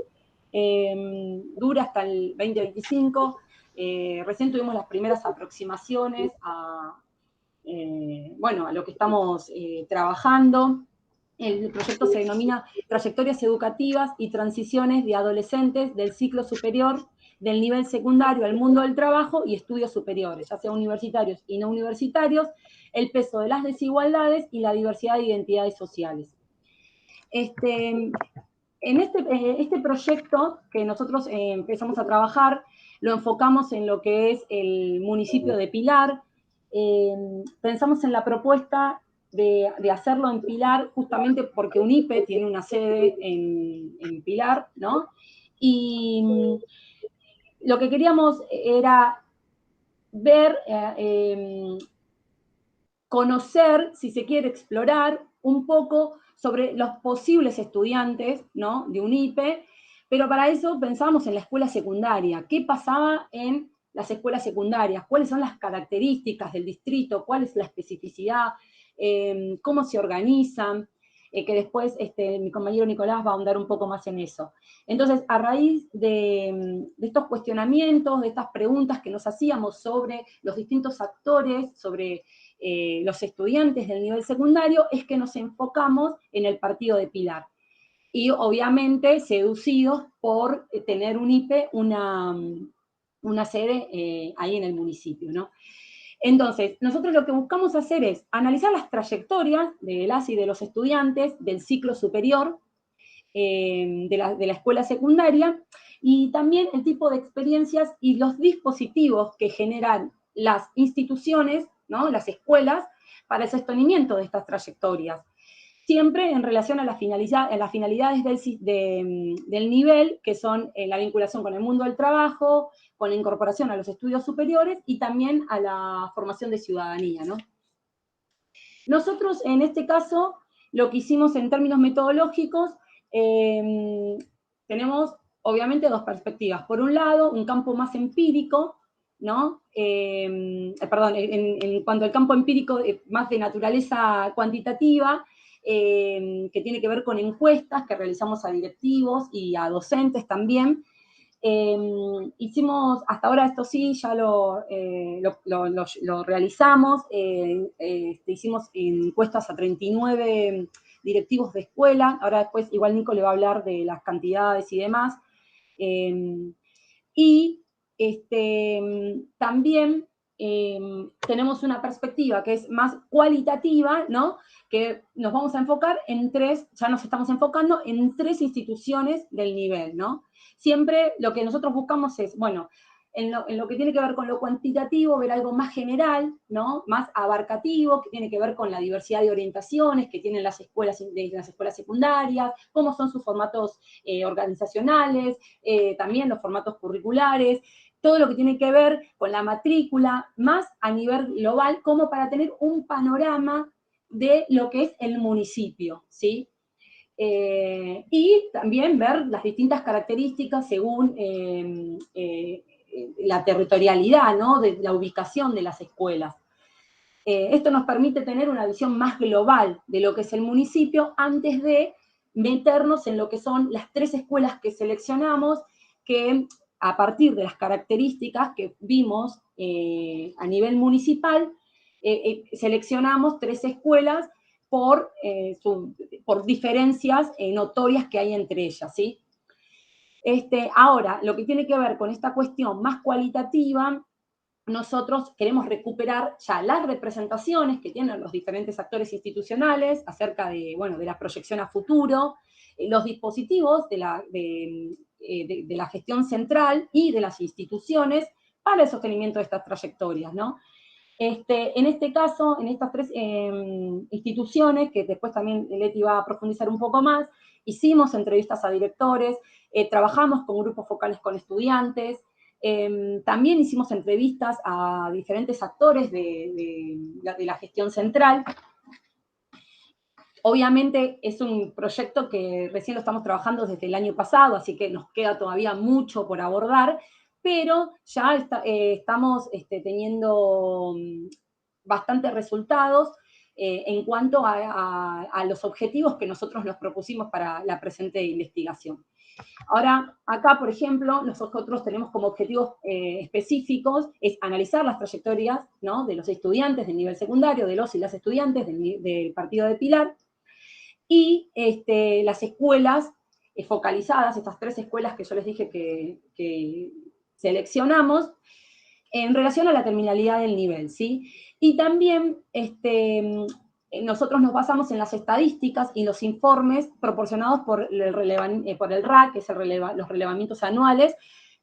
Speaker 3: dura hasta el 2025. Recién tuvimos las primeras aproximaciones a lo que estamos trabajando. El proyecto se denomina Trayectorias Educativas y Transiciones de Adolescentes del Ciclo Superior del nivel secundario al mundo del trabajo y estudios superiores, ya sea universitarios y no universitarios, el peso de las desigualdades y la diversidad de identidades sociales. En este proyecto que nosotros empezamos a trabajar, lo enfocamos en lo que es el municipio de Pilar. Pensamos en la propuesta de hacerlo en Pilar justamente porque UNIPE tiene una sede en Pilar, ¿no? Y lo que queríamos era ver, conocer, si se quiere, explorar un poco sobre los posibles estudiantes, ¿no?, de UNIPE, pero para eso pensábamos en la escuela secundaria. ¿Qué pasaba en las escuelas secundarias? ¿Cuáles son las características del distrito? ¿Cuál es la especificidad? ¿Cómo se organizan? Que después mi compañero Nicolás va a ahondar un poco más en eso. Entonces, a raíz de estos cuestionamientos, de estas preguntas que nos hacíamos sobre los distintos actores, sobre los estudiantes del nivel secundario, es que nos enfocamos en el partido de Pilar. Y obviamente seducidos por tener UNIPE una sede ahí en el municipio, ¿no? Entonces, nosotros lo que buscamos hacer es analizar las trayectorias de las y de los estudiantes del ciclo superior, de la escuela secundaria, y también el tipo de experiencias y los dispositivos que generan las instituciones, ¿no?, las escuelas, para el sostenimiento de estas trayectorias. Siempre en relación a las finalidades del nivel, que son la vinculación con el mundo del trabajo, con la incorporación a los estudios superiores y también a la formación de ciudadanía, ¿no? Nosotros, en este caso, lo que hicimos en términos metodológicos, tenemos obviamente dos perspectivas. Por un lado, un campo más empírico, ¿no? En cuanto al campo empírico más de naturaleza cuantitativa, que tiene que ver con encuestas que realizamos a directivos y a docentes también. Hicimos, hasta ahora esto sí, ya lo realizamos, hicimos encuestas a 39 directivos de escuela, ahora después igual Nico le va a hablar de las cantidades y demás, también tenemos una perspectiva que es más cualitativa, ¿no?, que nos vamos a enfocar ya nos estamos enfocando en 3 instituciones del nivel, ¿no? Siempre lo que nosotros buscamos es, bueno, en lo que tiene que ver con lo cuantitativo, ver algo más general, ¿no?, más abarcativo, que tiene que ver con la diversidad de orientaciones que tienen las escuelas secundarias, cómo son sus formatos organizacionales, también los formatos curriculares, todo lo que tiene que ver con la matrícula, más a nivel global, como para tener un panorama de lo que es el municipio, ¿sí? Y también ver las distintas características según la territorialidad, ¿no?, de la ubicación de las escuelas. Esto nos permite tener una visión más global de lo que es el municipio antes de meternos en lo que son las 3 escuelas que seleccionamos, que a partir de las características que vimos a nivel municipal, seleccionamos 3 escuelas por diferencias notorias que hay entre ellas, ¿sí? Ahora, lo que tiene que ver con esta cuestión más cualitativa, nosotros queremos recuperar ya las representaciones que tienen los diferentes actores institucionales acerca de, bueno, de la proyección a futuro, los dispositivos de la gestión central y de las instituciones para el sostenimiento de estas trayectorias, ¿no? En este caso, en estas 3 instituciones, que después también Leti va a profundizar un poco más, hicimos entrevistas a directores, trabajamos con grupos focales con estudiantes, también hicimos entrevistas a diferentes actores de la gestión central. Obviamente es un proyecto que recién lo estamos trabajando desde el año pasado, así que nos queda todavía mucho por abordar, pero ya estamos teniendo bastantes resultados en cuanto a los objetivos que nosotros nos propusimos para la presente investigación. Ahora, acá, por ejemplo, nosotros tenemos como objetivos específicos es analizar las trayectorias, ¿no?, de los estudiantes del nivel secundario, de los y las estudiantes del partido de Pilar, y las escuelas focalizadas, estas 3 escuelas que yo les dije que seleccionamos, en relación a la terminalidad del nivel, ¿sí? Y también nosotros nos basamos en las estadísticas y los informes proporcionados por el RAC, que es los relevamientos anuales,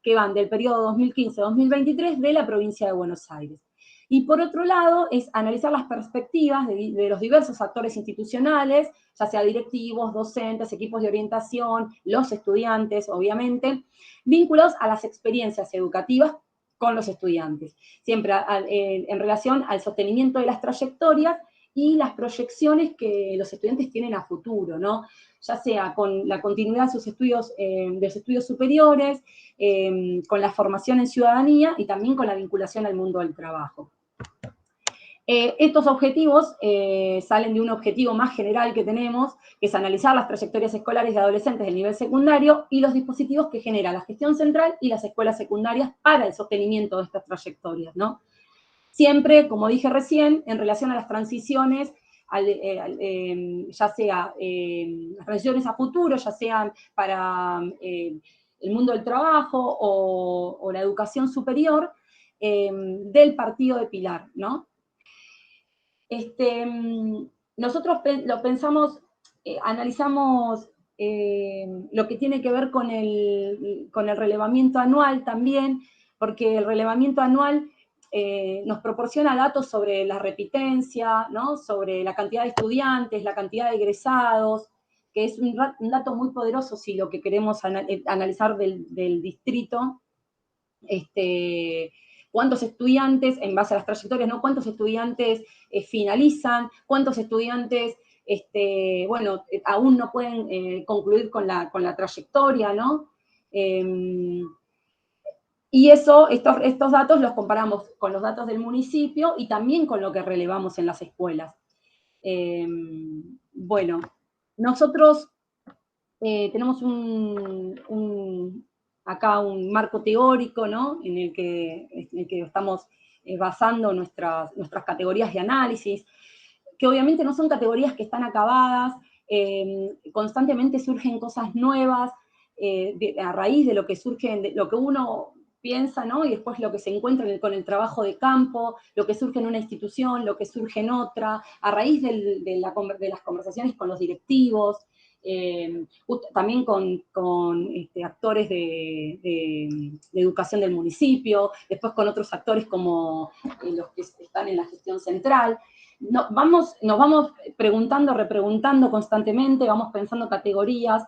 Speaker 3: que van del periodo 2015-2023 de la provincia de Buenos Aires. Y por otro lado, es analizar las perspectivas de los diversos actores institucionales, ya sea directivos, docentes, equipos de orientación, los estudiantes, obviamente, vinculados a las experiencias educativas con los estudiantes, siempre en relación al sostenimiento de las trayectorias y las proyecciones que los estudiantes tienen a futuro, ¿no? Ya sea con la continuidad de sus estudios superiores, con la formación en ciudadanía y también con la vinculación al mundo del trabajo. Estos objetivos salen de un objetivo más general que tenemos, que es analizar las trayectorias escolares de adolescentes del nivel secundario y los dispositivos que genera la gestión central y las escuelas secundarias para el sostenimiento de estas trayectorias, ¿no? Siempre, como dije recién, en relación a las transiciones, ya sea las transiciones a futuro, ya sean para el mundo del trabajo o la educación superior, del partido de Pilar, ¿no? Nosotros lo pensamos, analizamos lo que tiene que ver con el relevamiento anual también, porque el relevamiento anual nos proporciona datos sobre la repitencia, ¿no?, sobre la cantidad de estudiantes, la cantidad de egresados, que es un dato muy poderoso si lo que queremos analizar del distrito, cuántos estudiantes, en base a las trayectorias, ¿no?, cuántos estudiantes finalizan, cuántos estudiantes, bueno, aún no pueden concluir con la trayectoria, ¿no? Y estos datos los comparamos con los datos del municipio y también con lo que relevamos en las escuelas. Bueno, nosotros tenemos acá un marco teórico, ¿no?, en el que estamos basando nuestras categorías de análisis, que obviamente no son categorías que están acabadas, constantemente surgen cosas nuevas a raíz de lo que surge, de lo que uno piensa, ¿no?, y después lo que se encuentra con el trabajo de campo, lo que surge en una institución, lo que surge en otra, a raíz de las conversaciones con los directivos, también con actores de educación del municipio, después con otros actores como los que están en la gestión central. Nos vamos preguntando, repreguntando constantemente, vamos pensando categorías,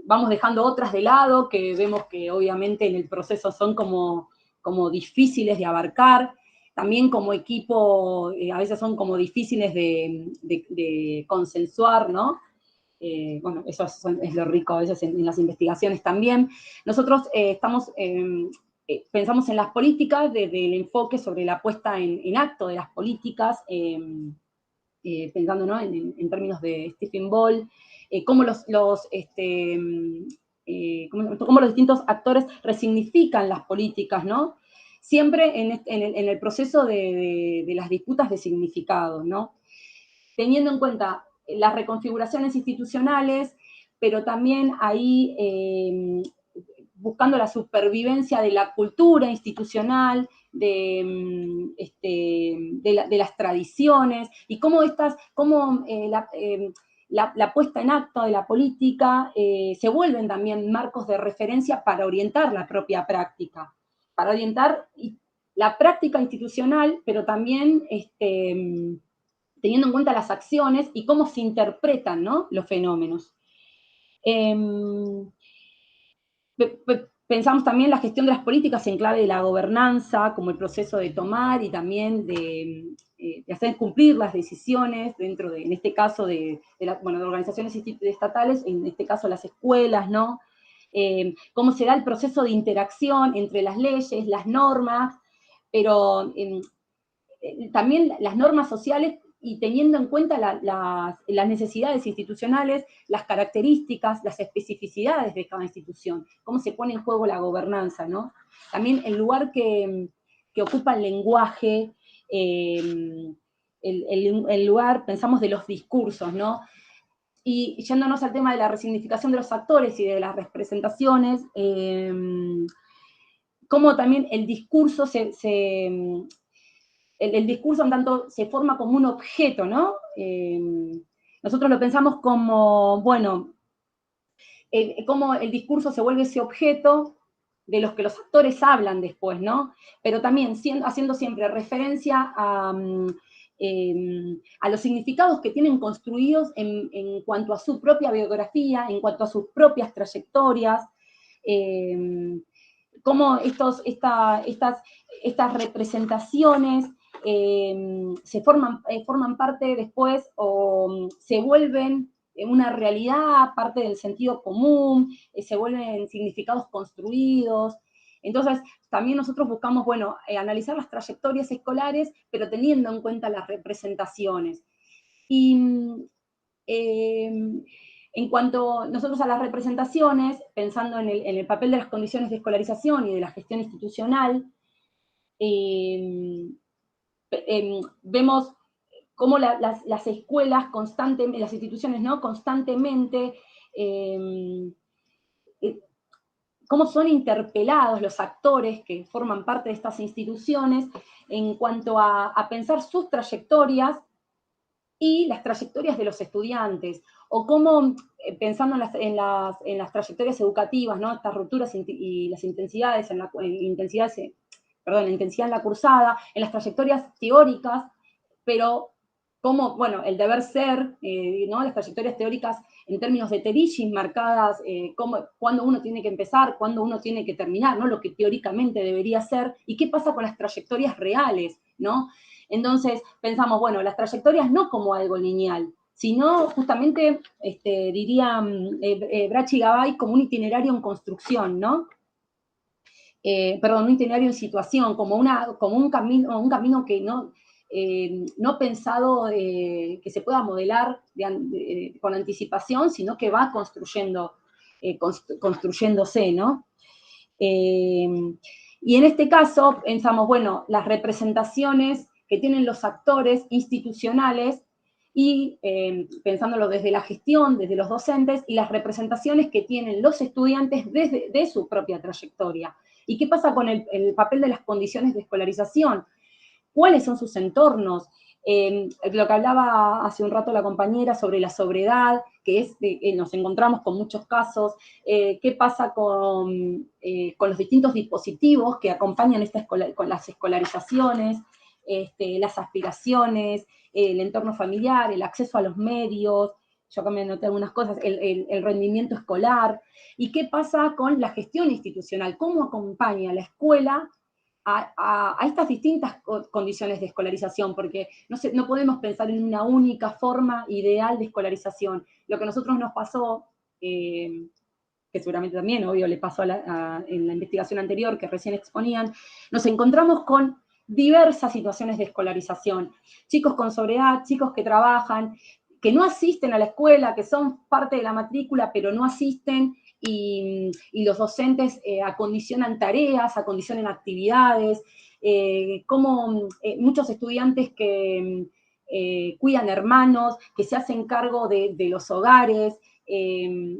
Speaker 3: vamos dejando otras de lado que vemos que obviamente en el proceso son como difíciles de abarcar. También como equipo a veces son como difíciles de consensuar, ¿no? Bueno, eso es lo rico a veces en las investigaciones también. Nosotros estamos pensamos en las políticas desde el enfoque sobre la puesta en acto de las políticas, pensando, ¿no?, en términos de Stephen Ball, cómo cómo los distintos actores resignifican las políticas, ¿no? Siempre en el proceso de las disputas de significado, ¿no? Teniendo en cuenta las reconfiguraciones institucionales, pero también ahí buscando la supervivencia de la cultura institucional, de las tradiciones, y cómo la puesta en acto de la política se vuelven también marcos de referencia para orientar la propia práctica, para orientar la práctica institucional, pero también teniendo en cuenta las acciones y cómo se interpretan, ¿no?, los fenómenos. Pensamos también la gestión de las políticas en clave de la gobernanza, como el proceso de tomar y también de hacer cumplir las decisiones dentro de, en este caso, de organizaciones estatales, en este caso las escuelas, ¿no? Cómo se da el proceso de interacción entre las leyes, las normas, pero también las normas sociales, y teniendo en cuenta las necesidades institucionales, las características, las especificidades de cada institución, cómo se pone en juego la gobernanza, ¿no? También el lugar que ocupa el lenguaje, el lugar, pensamos, de los discursos, ¿no? Y yéndonos al tema de la resignificación de los actores y de las representaciones, cómo también el discurso el discurso en tanto se forma como un objeto, ¿no? Nosotros lo pensamos como, bueno, cómo el discurso se vuelve ese objeto de los que los actores hablan después, ¿no? Pero también haciendo siempre referencia a los significados que tienen construidos en cuanto a su propia biografía, en cuanto a sus propias trayectorias, cómo estas representaciones forman parte después o se vuelven una realidad, parte del sentido común, se vuelven significados construidos. Entonces, también nosotros buscamos, bueno, analizar las trayectorias escolares, pero teniendo en cuenta las representaciones. Y en cuanto nosotros a las representaciones, pensando en el papel de las condiciones de escolarización y de la gestión institucional, vemos cómo las escuelas constantemente, las instituciones, ¿no?, constantemente, cómo son interpelados los actores que forman parte de estas instituciones en cuanto a pensar sus trayectorias y las trayectorias de los estudiantes, o cómo, pensando en las trayectorias educativas, ¿no?, estas rupturas y las intensidades la intensidad en la cursada, en las trayectorias teóricas, pero como, bueno, el deber ser, ¿no?, las trayectorias teóricas en términos de teaching marcadas, cuándo uno tiene que empezar, cuándo uno tiene que terminar, ¿no?, lo que teóricamente debería ser, y qué pasa con las trayectorias reales, ¿no? Entonces pensamos, bueno, las trayectorias no como algo lineal, sino justamente, diría Brachi Gabay, como un itinerario en construcción, ¿no? Un itinerario en situación, como un camino que no pensado que se pueda modelar con anticipación, sino que va construyéndose, ¿no? Y en este caso pensamos, bueno, las representaciones que tienen los actores institucionales y pensándolo desde la gestión, desde los docentes, y las representaciones que tienen los estudiantes de su propia trayectoria. ¿Y qué pasa con el papel de las condiciones de escolarización? ¿Cuáles son sus entornos? Lo que hablaba hace un rato la compañera sobre la sobriedad, que es, nos encontramos con muchos casos. ¿Qué pasa con los distintos dispositivos que acompañan con las escolarizaciones, las aspiraciones, el entorno familiar, el acceso a los medios? Yo acá me anoté algunas cosas, el rendimiento escolar. ¿Y qué pasa con la gestión institucional? ¿Cómo acompaña la escuela a estas distintas condiciones de escolarización? Porque no podemos pensar en una única forma ideal de escolarización. Lo que a nosotros nos pasó que seguramente también, obvio, le pasó en la investigación anterior que recién exponían, nos encontramos con diversas situaciones de escolarización. Chicos con sobreedad, chicos que trabajan, que no asisten a la escuela, que son parte de la matrícula, pero no asisten, y los docentes acondicionan tareas, acondicionan actividades, como muchos estudiantes que cuidan hermanos, que se hacen cargo de los hogares,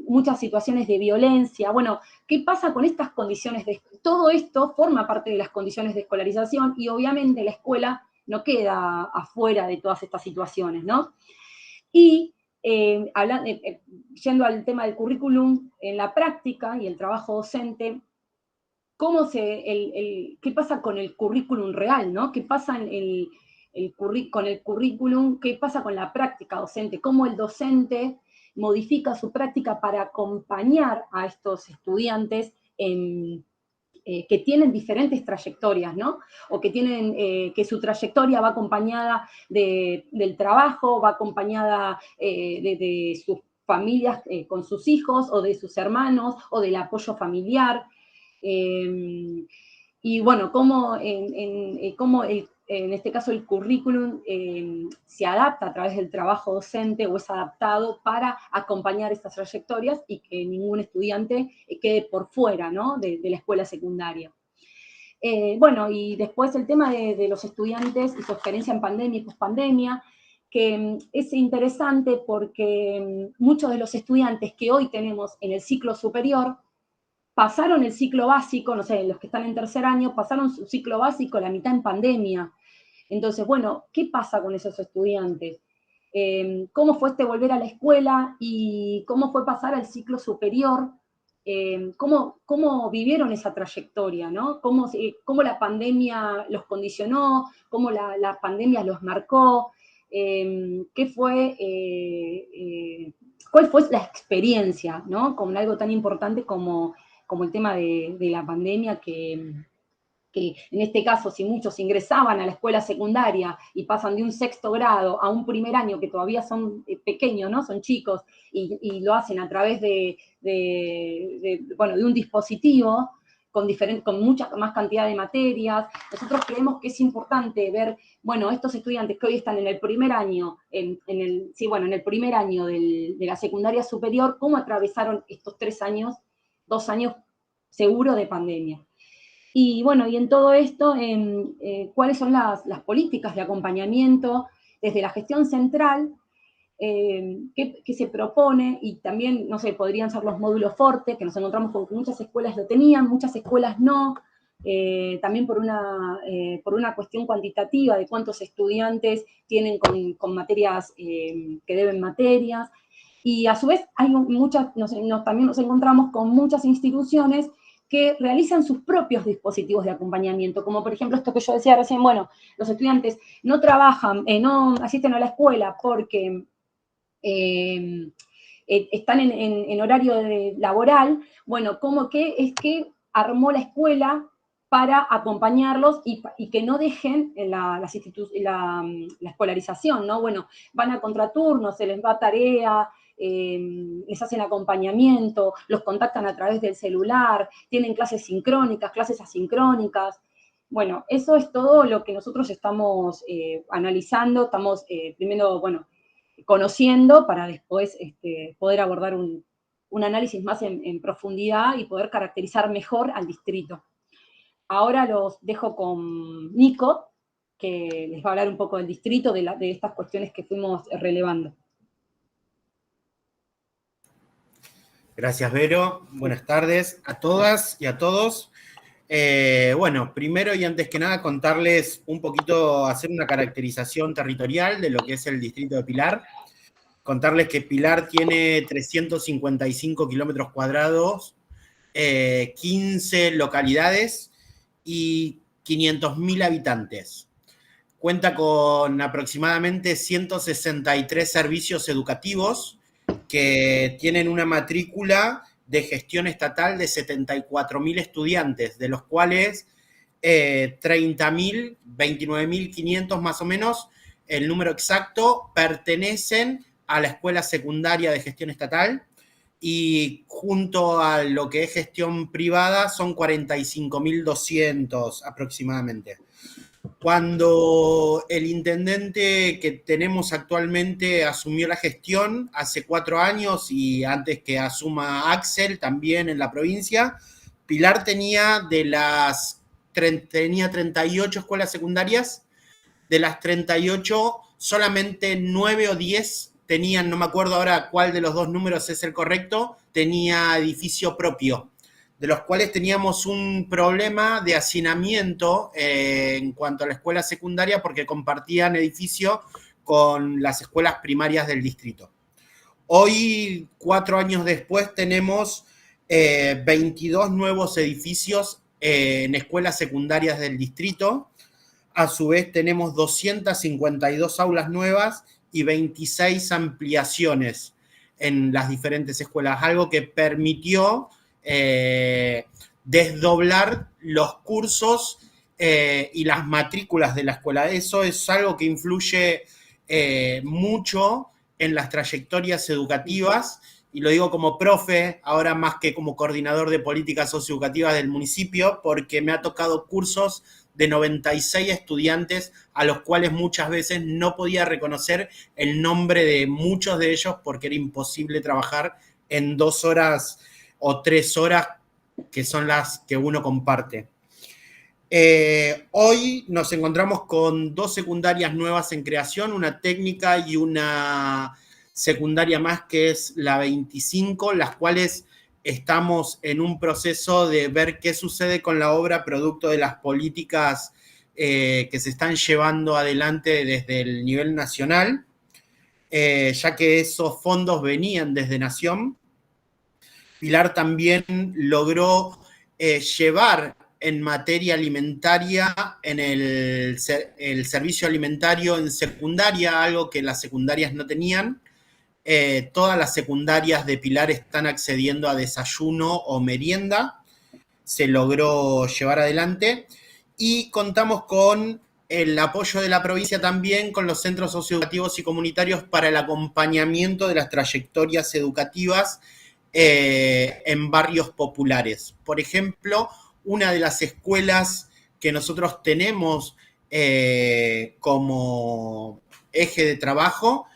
Speaker 3: muchas situaciones de violencia. Bueno, ¿qué pasa con estas condiciones? Todo esto forma parte de las condiciones de escolarización y obviamente la escuela no queda afuera de todas estas situaciones, ¿no? Y yendo al tema del currículum, en la práctica y el trabajo docente, ¿qué pasa con el currículum real, ¿no? ¿Qué pasa con el currículum? ¿Qué pasa con la práctica docente? ¿Cómo el docente modifica su práctica para acompañar a estos estudiantes que tienen diferentes trayectorias, ¿no? O que su trayectoria va acompañada del trabajo, va acompañada de sus familias con sus hijos, o de sus hermanos, o del apoyo familiar. Y bueno, cómo en este caso el currículum se adapta a través del trabajo docente o es adaptado para acompañar estas trayectorias y que ningún estudiante quede por fuera, ¿no? de la escuela secundaria. Bueno, y después el tema de los estudiantes y su experiencia en pandemia y pospandemia, que es interesante porque muchos de los estudiantes que hoy tenemos en el ciclo superior pasaron el ciclo básico, no sé, los que están en tercer año, pasaron su ciclo básico la mitad en pandemia. Entonces, bueno, ¿qué pasa con esos estudiantes? ¿Cómo fue volver a la escuela y cómo fue pasar al ciclo superior? ¿Cómo vivieron esa trayectoria, ¿no? ¿Cómo la pandemia los condicionó? ¿Cómo la pandemia los marcó? ¿Cuál fue la experiencia, ¿no? Con algo tan importante como el tema de la pandemia, que en este caso, si muchos ingresaban a la escuela secundaria y pasan de un sexto grado a un primer año, que todavía son pequeños, ¿no? Son chicos, y lo hacen a través de un dispositivo con mucha más cantidad de materias. Nosotros creemos que es importante ver, bueno, estos estudiantes que hoy están en el primer año, en el primer año de la secundaria superior, cómo atravesaron estos 2 años seguro de pandemia. Y bueno, y en todo esto, ¿cuáles son las políticas de acompañamiento desde la gestión central que se propone? Y también, no sé, podrían ser los módulos Forte, que nos encontramos con que muchas escuelas lo tenían, muchas escuelas no, también por una cuestión cuantitativa de cuántos estudiantes tienen con materias que deben materias. Y a su vez también nos encontramos con muchas instituciones que realizan sus propios dispositivos de acompañamiento, como por ejemplo esto que yo decía recién, bueno, los estudiantes no trabajan, no asisten a la escuela porque están en horario laboral. Bueno, ¿qué es que armó la escuela para acompañarlos y que no dejen la escolarización, ¿no? Bueno, van a contraturnos, se les va tarea, les hacen acompañamiento, los contactan a través del celular, tienen clases sincrónicas, clases asincrónicas. Bueno, eso es todo lo que nosotros estamos analizando, estamos primero, bueno, conociendo para después poder abordar un análisis más en profundidad y poder caracterizar mejor al distrito. Ahora los dejo con Nico, que les va a hablar un poco del distrito, de estas cuestiones que fuimos relevando.
Speaker 5: Gracias, Vero. Buenas tardes a todas y a todos. Bueno, primero y antes que nada contarles un poquito, hacer una caracterización territorial de lo que es el distrito de Pilar. Contarles que Pilar tiene 355 kilómetros cuadrados, 15 localidades y 500.000 habitantes. Cuenta con aproximadamente 163 servicios educativos que tienen una matrícula de gestión estatal de 74.000 estudiantes, de los cuales 30.000, 29.500 más o menos, el número exacto, pertenecen a la escuela secundaria de gestión estatal, y junto a lo que es gestión privada son 45.200 aproximadamente. Cuando el intendente que tenemos actualmente asumió la gestión hace 4 años y antes que asuma Axel también en la provincia, Pilar tenía 38 escuelas secundarias. De las 38, solamente 9 o 10 tenían, no me acuerdo ahora cuál de los dos números es el correcto, tenía edificio propio, de los cuales teníamos un problema de hacinamiento en cuanto a la escuela secundaria porque compartían edificio con las escuelas primarias del distrito. Hoy, 4 años después, tenemos 22 nuevos edificios en escuelas secundarias del distrito. A su vez tenemos 252 aulas nuevas y 26 ampliaciones en las diferentes escuelas, algo que permitió desdoblar los cursos y las matrículas de la escuela. Eso es algo que influye mucho en las trayectorias educativas, y lo digo como profe, ahora más que como coordinador de políticas socioeducativas del municipio, porque me ha tocado cursos de 96 estudiantes a los cuales muchas veces no podía reconocer el nombre de muchos de ellos porque era imposible trabajar en 2 horas o 3 horas que son las que uno comparte. Hoy nos encontramos con 2 secundarias nuevas en creación, una técnica y una secundaria más que es la 25, las cuales estamos en un proceso de ver qué sucede con la obra producto de las políticas que se están llevando adelante desde el nivel nacional, ya que esos fondos venían desde Nación. Pilar también logró llevar en materia alimentaria en el servicio alimentario en secundaria, algo que las secundarias no tenían. Todas las secundarias de Pilar están accediendo a desayuno o merienda. Se logró llevar adelante. Y contamos con el apoyo de la provincia también con los centros socioeducativos y comunitarios para el acompañamiento de las trayectorias educativas en barrios populares. Por ejemplo, una de las escuelas que nosotros tenemos como eje de trabajo,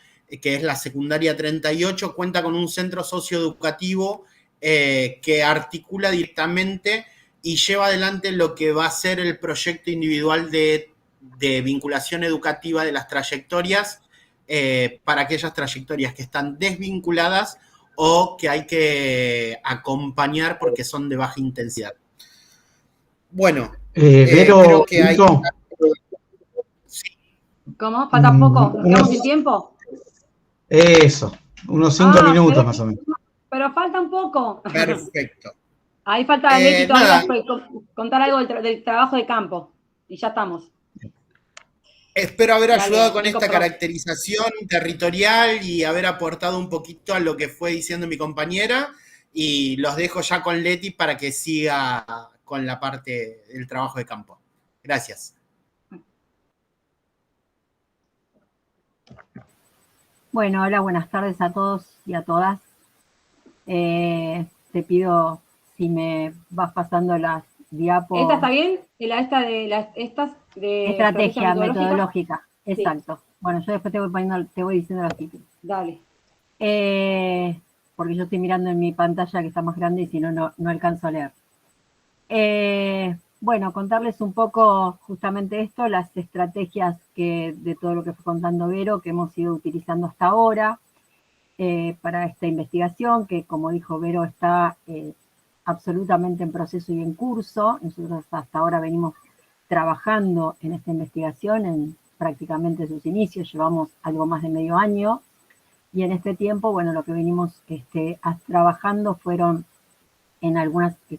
Speaker 5: que es la secundaria 38, cuenta con un centro socioeducativo que articula directamente y lleva adelante lo que va a ser el proyecto individual de vinculación educativa de las trayectorias para aquellas trayectorias que están desvinculadas o que hay que acompañar porque son de baja intensidad. Bueno, creo que hay...
Speaker 3: Sí. ¿Cómo? ¿Falta poco? ¿Nos quedamos sin tiempo?
Speaker 1: Eso, unos 5 minutos más o menos.
Speaker 3: Pero falta un poco.
Speaker 5: Perfecto.
Speaker 3: Ahí falta Leti todavía contar algo del trabajo de campo. Y ya estamos.
Speaker 5: Espero haber ayudado con esta caracterización territorial y haber aportado un poquito a lo que fue diciendo mi compañera. Y los dejo ya con Leti para que siga con la parte del trabajo de campo. Gracias.
Speaker 4: Bueno, hola, buenas tardes a todos y a todas. Te pido si me vas pasando las diapos.
Speaker 3: ¿Esta está bien? Estas de
Speaker 4: estrategia metodológica. Exacto. Sí. Bueno, yo después te voy diciendo los títulos.
Speaker 3: Dale.
Speaker 4: Porque yo estoy mirando en mi pantalla que está más grande y si no, no alcanzo a leer. Bueno, contarles un poco justamente esto, las estrategias de todo lo que fue contando Vero, que hemos ido utilizando hasta ahora para esta investigación, que como dijo Vero, está absolutamente en proceso y en curso. Nosotros hasta ahora venimos trabajando en esta investigación en prácticamente sus inicios, llevamos algo más de medio año, y en este tiempo, bueno, lo que venimos trabajando fueron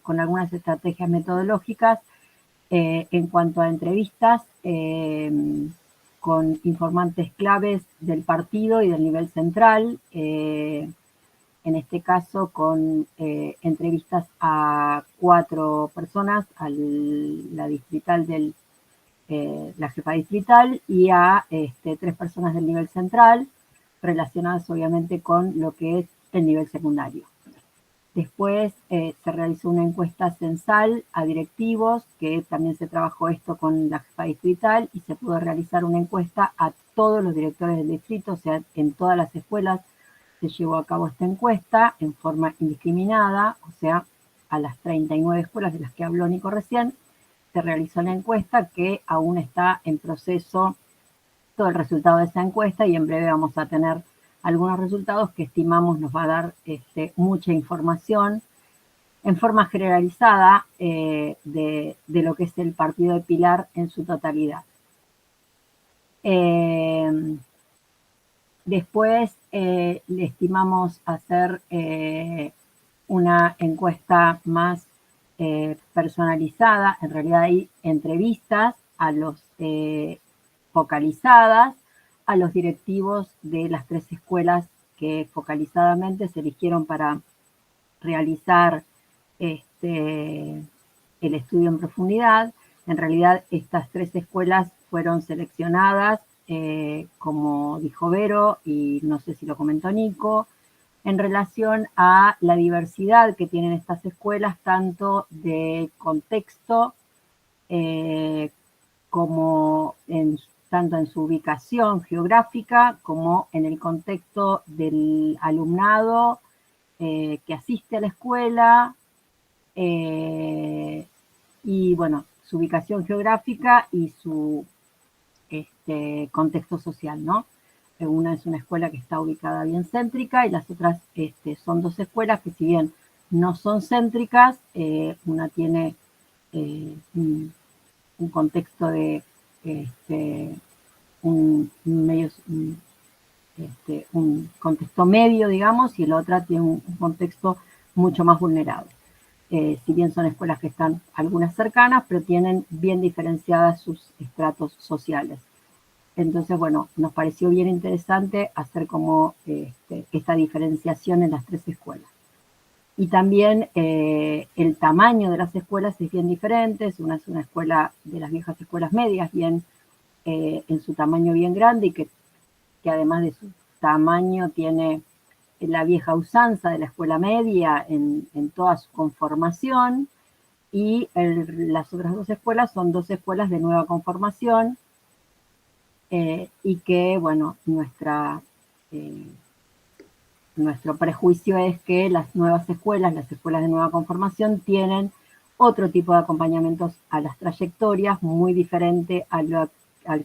Speaker 4: con algunas estrategias metodológicas en cuanto a entrevistas con informantes claves del partido y del nivel central, en este caso con entrevistas a 4 personas, a la distrital la jefa distrital y a 3 personas del nivel central, relacionadas obviamente con lo que es el nivel secundario. Después se realizó una encuesta censal a directivos, que también se trabajó esto con la jefa distrital, y se pudo realizar una encuesta a todos los directores del distrito, o sea, en todas las escuelas se llevó a cabo esta encuesta en forma indiscriminada, o sea, a las 39 escuelas de las que habló Nico recién, se realizó la encuesta, que aún está en proceso todo el resultado de esa encuesta, y en breve vamos a tener algunos resultados que estimamos nos va a dar mucha información en forma generalizada de lo que es el partido de Pilar en su totalidad. Después le estimamos hacer una encuesta más personalizada. En realidad hay entrevistas a los focalizadas a los directivos de las 3 escuelas que focalizadamente se eligieron para realizar el estudio en profundidad. En realidad estas 3 escuelas fueron seleccionadas, como dijo Vero, y no sé si lo comentó Nico, en relación a la diversidad que tienen estas escuelas, tanto de contexto como tanto en su ubicación geográfica como en el contexto del alumnado que asiste a la escuela, y bueno, su ubicación geográfica y su contexto social, ¿no? Una es una escuela que está ubicada bien céntrica, y las otras son 2 escuelas que, si bien no son céntricas, una tiene un contexto de un contexto medio, digamos, y la otra tiene un contexto mucho más vulnerable. Si bien son escuelas que están algunas cercanas, pero tienen bien diferenciadas sus estratos sociales. Entonces, bueno, nos pareció bien interesante hacer como esta diferenciación en las 3 escuelas. Y también el tamaño de las escuelas es bien diferente. Una es una escuela de las viejas escuelas medias, bien en su tamaño bien grande, y que además de su tamaño tiene la vieja usanza de la escuela media en toda su conformación. Y las otras 2 escuelas son 2 escuelas de nueva conformación, y que, bueno, nuestro prejuicio es que las nuevas escuelas, las escuelas de nueva conformación, tienen otro tipo de acompañamientos a las trayectorias muy diferente al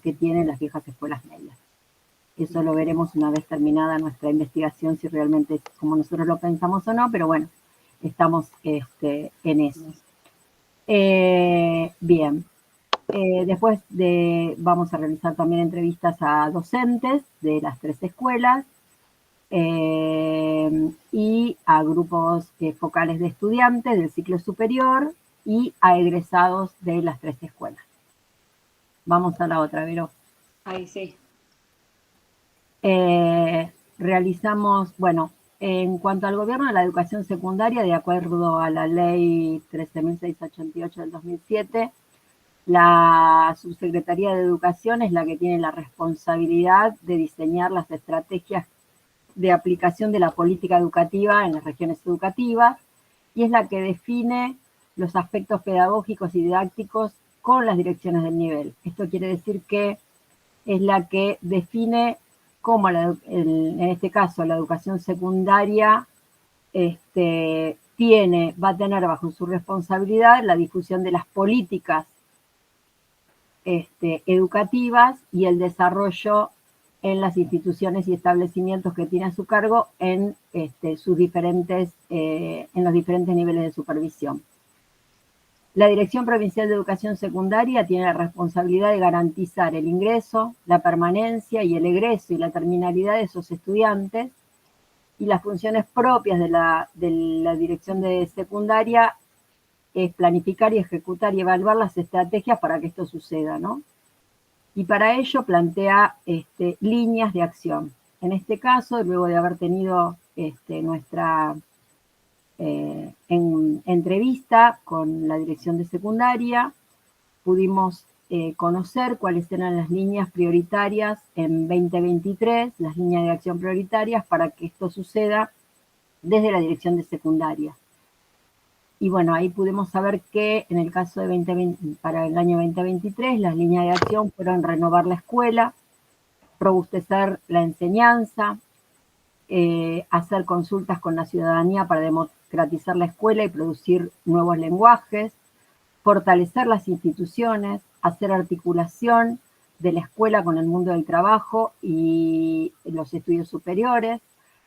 Speaker 4: que tienen las viejas escuelas medias. Eso lo veremos una vez terminada nuestra investigación, si realmente es como nosotros lo pensamos o no, pero bueno, estamos en eso. Bien. Después vamos a realizar también entrevistas a docentes de las 3 escuelas, y a grupos focales de estudiantes del ciclo superior, y a egresados de las 3 escuelas. Vamos a la otra, Vero.
Speaker 3: Ahí sí.
Speaker 4: Realizamos, bueno, en cuanto al gobierno de la educación secundaria, de acuerdo a la ley 13.688 del 2007, la Subsecretaría de Educación es la que tiene la responsabilidad de diseñar las estrategias de aplicación de la política educativa en las regiones educativas, y es la que define los aspectos pedagógicos y didácticos con las direcciones del nivel. Esto quiere decir que es la que define cómo, en este caso, la educación secundaria va a tener bajo su responsabilidad la difusión de las políticas educativas y el desarrollo en las instituciones y establecimientos que tiene a su cargo en los diferentes niveles de supervisión. La Dirección Provincial de Educación Secundaria tiene la responsabilidad de garantizar el ingreso, la permanencia y el egreso y la terminalidad de esos estudiantes, y las funciones propias de la Dirección de Secundaria es planificar y ejecutar y evaluar las estrategias para que esto suceda, ¿no? Y para ello plantea líneas de acción. En este caso, luego de haber tenido nuestra entrevista con la dirección de secundaria, pudimos conocer cuáles eran las líneas prioritarias en 2023, las líneas de acción prioritarias para que esto suceda desde la dirección de secundaria. Y bueno, ahí pudimos saber que en el caso de 2020, para el año 2023, las líneas de acción fueron renovar la escuela, robustecer la enseñanza, hacer consultas con la ciudadanía para democratizar la escuela y producir nuevos lenguajes, fortalecer las instituciones, hacer articulación de la escuela con el mundo del trabajo y los estudios superiores,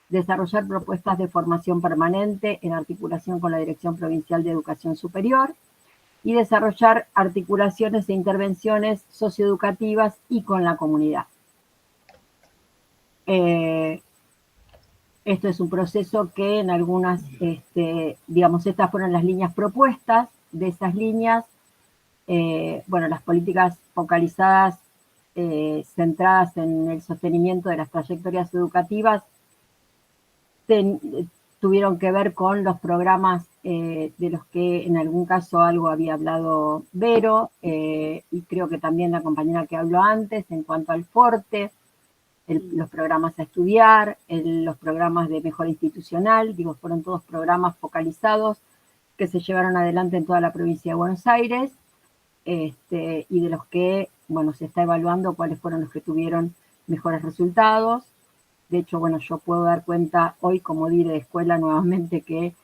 Speaker 4: desarrollar propuestas de formación permanente en articulación con la Dirección Provincial de Educación Superior y desarrollar articulaciones e intervenciones socioeducativas y con la comunidad. Esto es un proceso que en algunas, digamos, estas fueron las líneas propuestas. De esas líneas, bueno, las políticas focalizadas, centradas en el sostenimiento de las trayectorias educativas, tuvieron que ver con los programas de los que en algún caso algo había hablado Vero, y creo que también la compañera que habló antes, en cuanto al Forte, los programas a estudiar, los programas de mejora institucional, digo, fueron todos programas focalizados que se llevaron adelante en toda la provincia de Buenos Aires, y de los que, bueno, se está evaluando cuáles fueron los que tuvieron mejores resultados. De hecho, bueno, yo puedo dar cuenta hoy como dire de escuela nuevamente que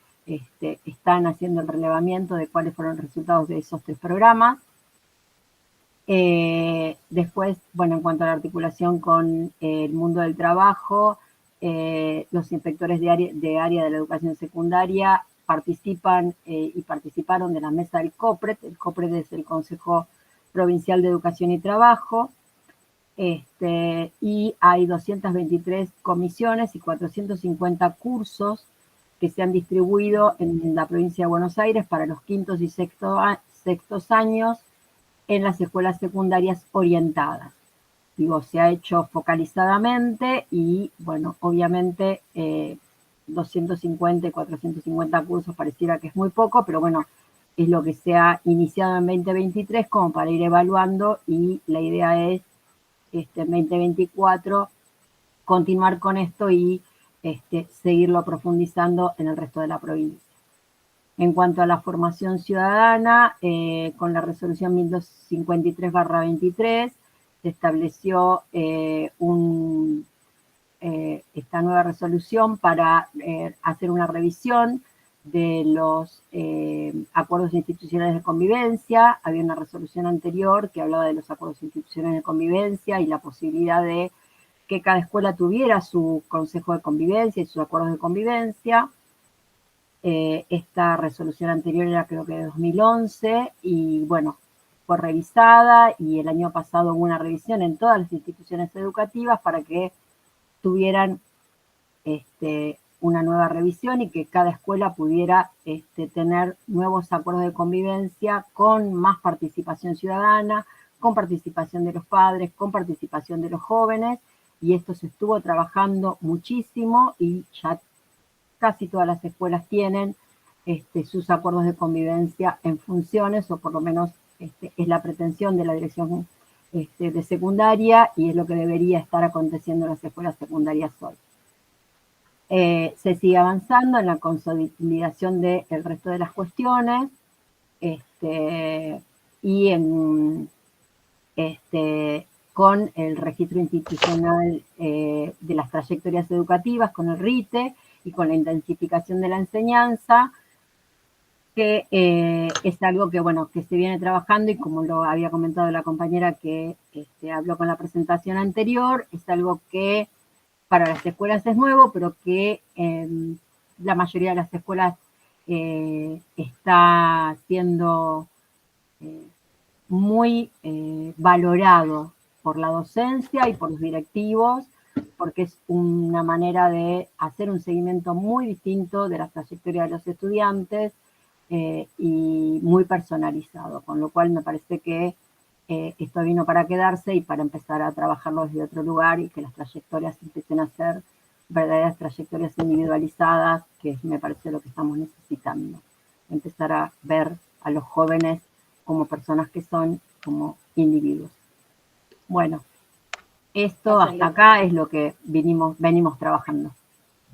Speaker 4: están haciendo el relevamiento de cuáles fueron los resultados de esos 3 programas. Después, bueno, en cuanto a la articulación con el mundo del trabajo, los inspectores de área de la educación secundaria participan y participaron de la mesa del COPRET. El COPRET es el Consejo Provincial de Educación y Trabajo, y hay 223 comisiones y 450 cursos que se han distribuido en la provincia de Buenos Aires para los quintos y sextos años en las escuelas secundarias orientadas. Digo, se ha hecho focalizadamente y, bueno, obviamente 250 y 450 cursos pareciera que es muy poco, pero bueno, es lo que se ha iniciado en 2023 como para ir evaluando, y la idea es en 2024 continuar con esto y seguirlo profundizando en el resto de la provincia. En cuanto a la formación ciudadana, con la resolución 1253/23 se estableció esta nueva resolución para hacer una revisión de los acuerdos institucionales de convivencia. Había una resolución anterior que hablaba de los acuerdos institucionales de convivencia y la posibilidad de que cada escuela tuviera su consejo de convivencia y sus acuerdos de convivencia. Esta resolución anterior era creo que de 2011 y bueno, fue revisada y el año pasado hubo una revisión en todas las instituciones educativas para que tuvieran una nueva revisión y que cada escuela pudiera tener nuevos acuerdos de convivencia con más participación ciudadana, con participación de los padres, con participación de los jóvenes, y esto se estuvo trabajando muchísimo y ya casi todas las escuelas tienen sus acuerdos de convivencia en funciones, o por lo menos es la pretensión de la dirección de secundaria y es lo que debería estar aconteciendo en las escuelas secundarias hoy. Se sigue avanzando en la consolidación del resto de las cuestiones y con el registro institucional de las trayectorias educativas, con el RITE y con la intensificación de la enseñanza, que es algo que, bueno, que se viene trabajando y como lo había comentado la compañera que habló con la presentación anterior, es algo que para las escuelas es nuevo, pero que la mayoría de las escuelas está siendo muy valorado por la docencia y por los directivos, porque es una manera de hacer un seguimiento muy distinto de la trayectoria de los estudiantes y muy personalizado, con lo cual me parece que esto vino para quedarse y para empezar a trabajarlo desde otro lugar y que las trayectorias empiecen a ser verdaderas trayectorias individualizadas, que me parece lo que estamos necesitando. Empezar a ver a los jóvenes como personas que son, como individuos. Bueno, esto hasta acá es lo que venimos trabajando.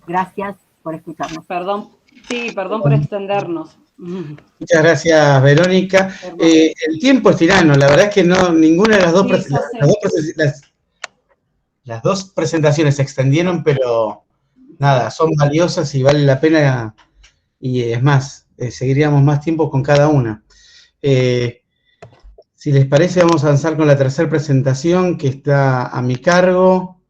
Speaker 4: Gracias por escucharnos.
Speaker 3: Perdón, sí, perdón por extendernos.
Speaker 1: Muchas gracias, Verónica. El tiempo es tirano, la verdad es que no, ninguna de las dos, las dos presentaciones se extendieron, pero nada, son valiosas y vale la pena, y es más, seguiríamos más tiempo con cada una. Si les parece, vamos a avanzar con la tercera presentación que está a mi cargo,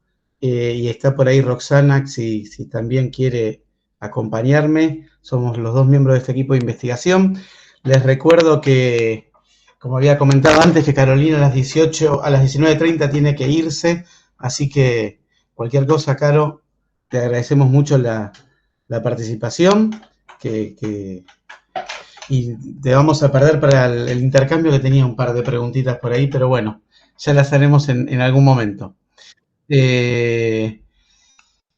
Speaker 1: y está por ahí Roxana, si también quiere acompañarme. Somos los dos miembros de este equipo de investigación. Les recuerdo que, como había comentado antes, que Carolina a las 19:30 tiene que irse, así que cualquier cosa, Caro, te agradecemos mucho la participación, y te vamos a perder para el intercambio, que tenía un par de preguntitas por ahí, pero bueno, ya las haremos en algún momento.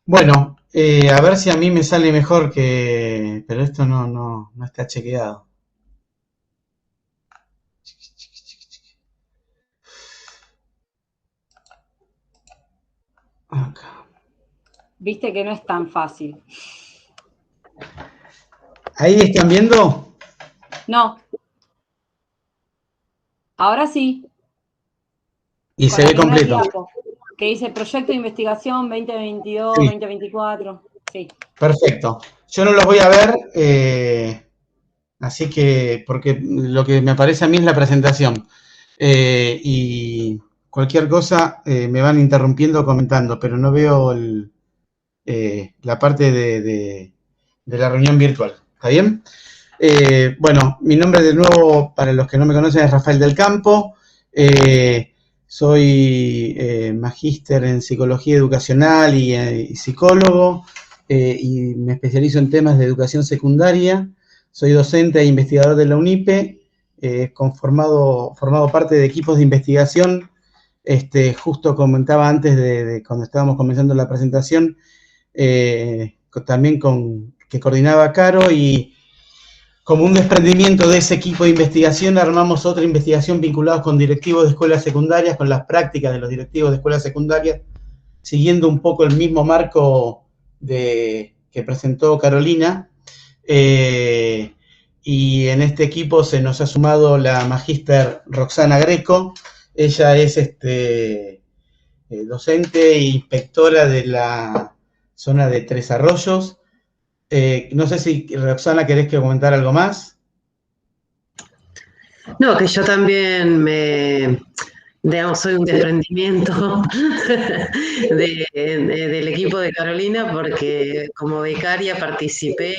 Speaker 1: Bueno, a ver si a mí me sale mejor que... Pero esto no está chequeado. Acá.
Speaker 3: Viste que no es tan fácil.
Speaker 1: ¿Ahí están viendo?
Speaker 3: No. Ahora sí.
Speaker 1: Y
Speaker 3: con
Speaker 1: se ve completo.
Speaker 3: Que dice Proyecto de Investigación 2022, sí. 2024. Sí.
Speaker 1: Perfecto. Yo no los voy a ver, así que, porque lo que me aparece a mí es la presentación. Y cualquier cosa me van interrumpiendo, comentando, pero no veo la parte de la reunión virtual. ¿Está bien? Bueno, mi nombre de nuevo, para los que no me conocen, es Rafael del Campo. Soy magíster en psicología educacional y psicólogo, y me especializo en temas de educación secundaria. Soy docente e investigador de la UNIPE, formado parte de equipos de investigación. Justo comentaba antes de cuando estábamos comenzando la presentación, también que coordinaba Caro, y como un desprendimiento de ese equipo de investigación armamos otra investigación vinculados con directivos de escuelas secundarias, con las prácticas de los directivos de escuelas secundarias, siguiendo un poco el mismo marco que presentó Carolina. Y en este equipo se nos ha sumado la magíster Roxana Greco. Ella es docente e inspectora de la zona de Tres Arroyos. No sé si, Roxana, ¿querés que comentar algo más?
Speaker 6: No, que yo también soy un desprendimiento del equipo de Carolina, porque como becaria participé,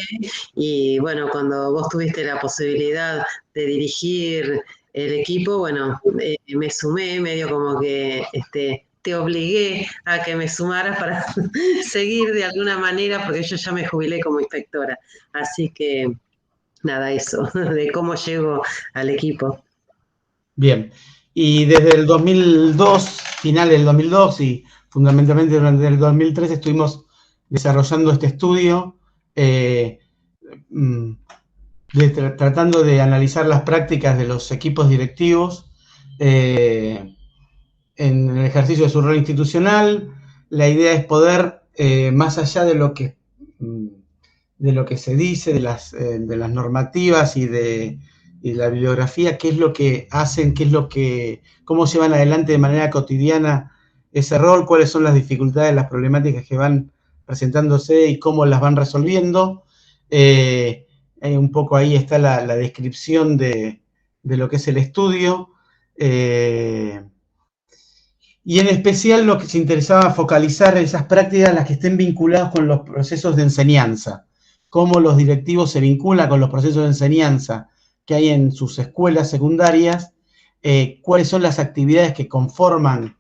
Speaker 6: y bueno, cuando vos tuviste la posibilidad de dirigir el equipo, bueno, me sumé, medio como que te obligué a que me sumaras para seguir de alguna manera, porque yo ya me jubilé como inspectora. Así que, nada, eso, de cómo llego al equipo.
Speaker 1: Bien, y desde el 2002, final del 2002 y fundamentalmente durante el 2003 estuvimos desarrollando este estudio, tratando de analizar las prácticas de los equipos directivos en el ejercicio de su rol institucional. La idea es poder, más allá de lo que se dice, de las normativas y de la bibliografía, qué es lo que hacen, cómo llevan adelante de manera cotidiana ese rol, cuáles son las dificultades, las problemáticas que van presentándose y cómo las van resolviendo. Un poco ahí está la descripción de lo que es el estudio. Y en especial lo que se interesaba focalizar en esas prácticas, las que estén vinculadas con los procesos de enseñanza, cómo los directivos se vinculan con los procesos de enseñanza que hay en sus escuelas secundarias, cuáles son las actividades que conforman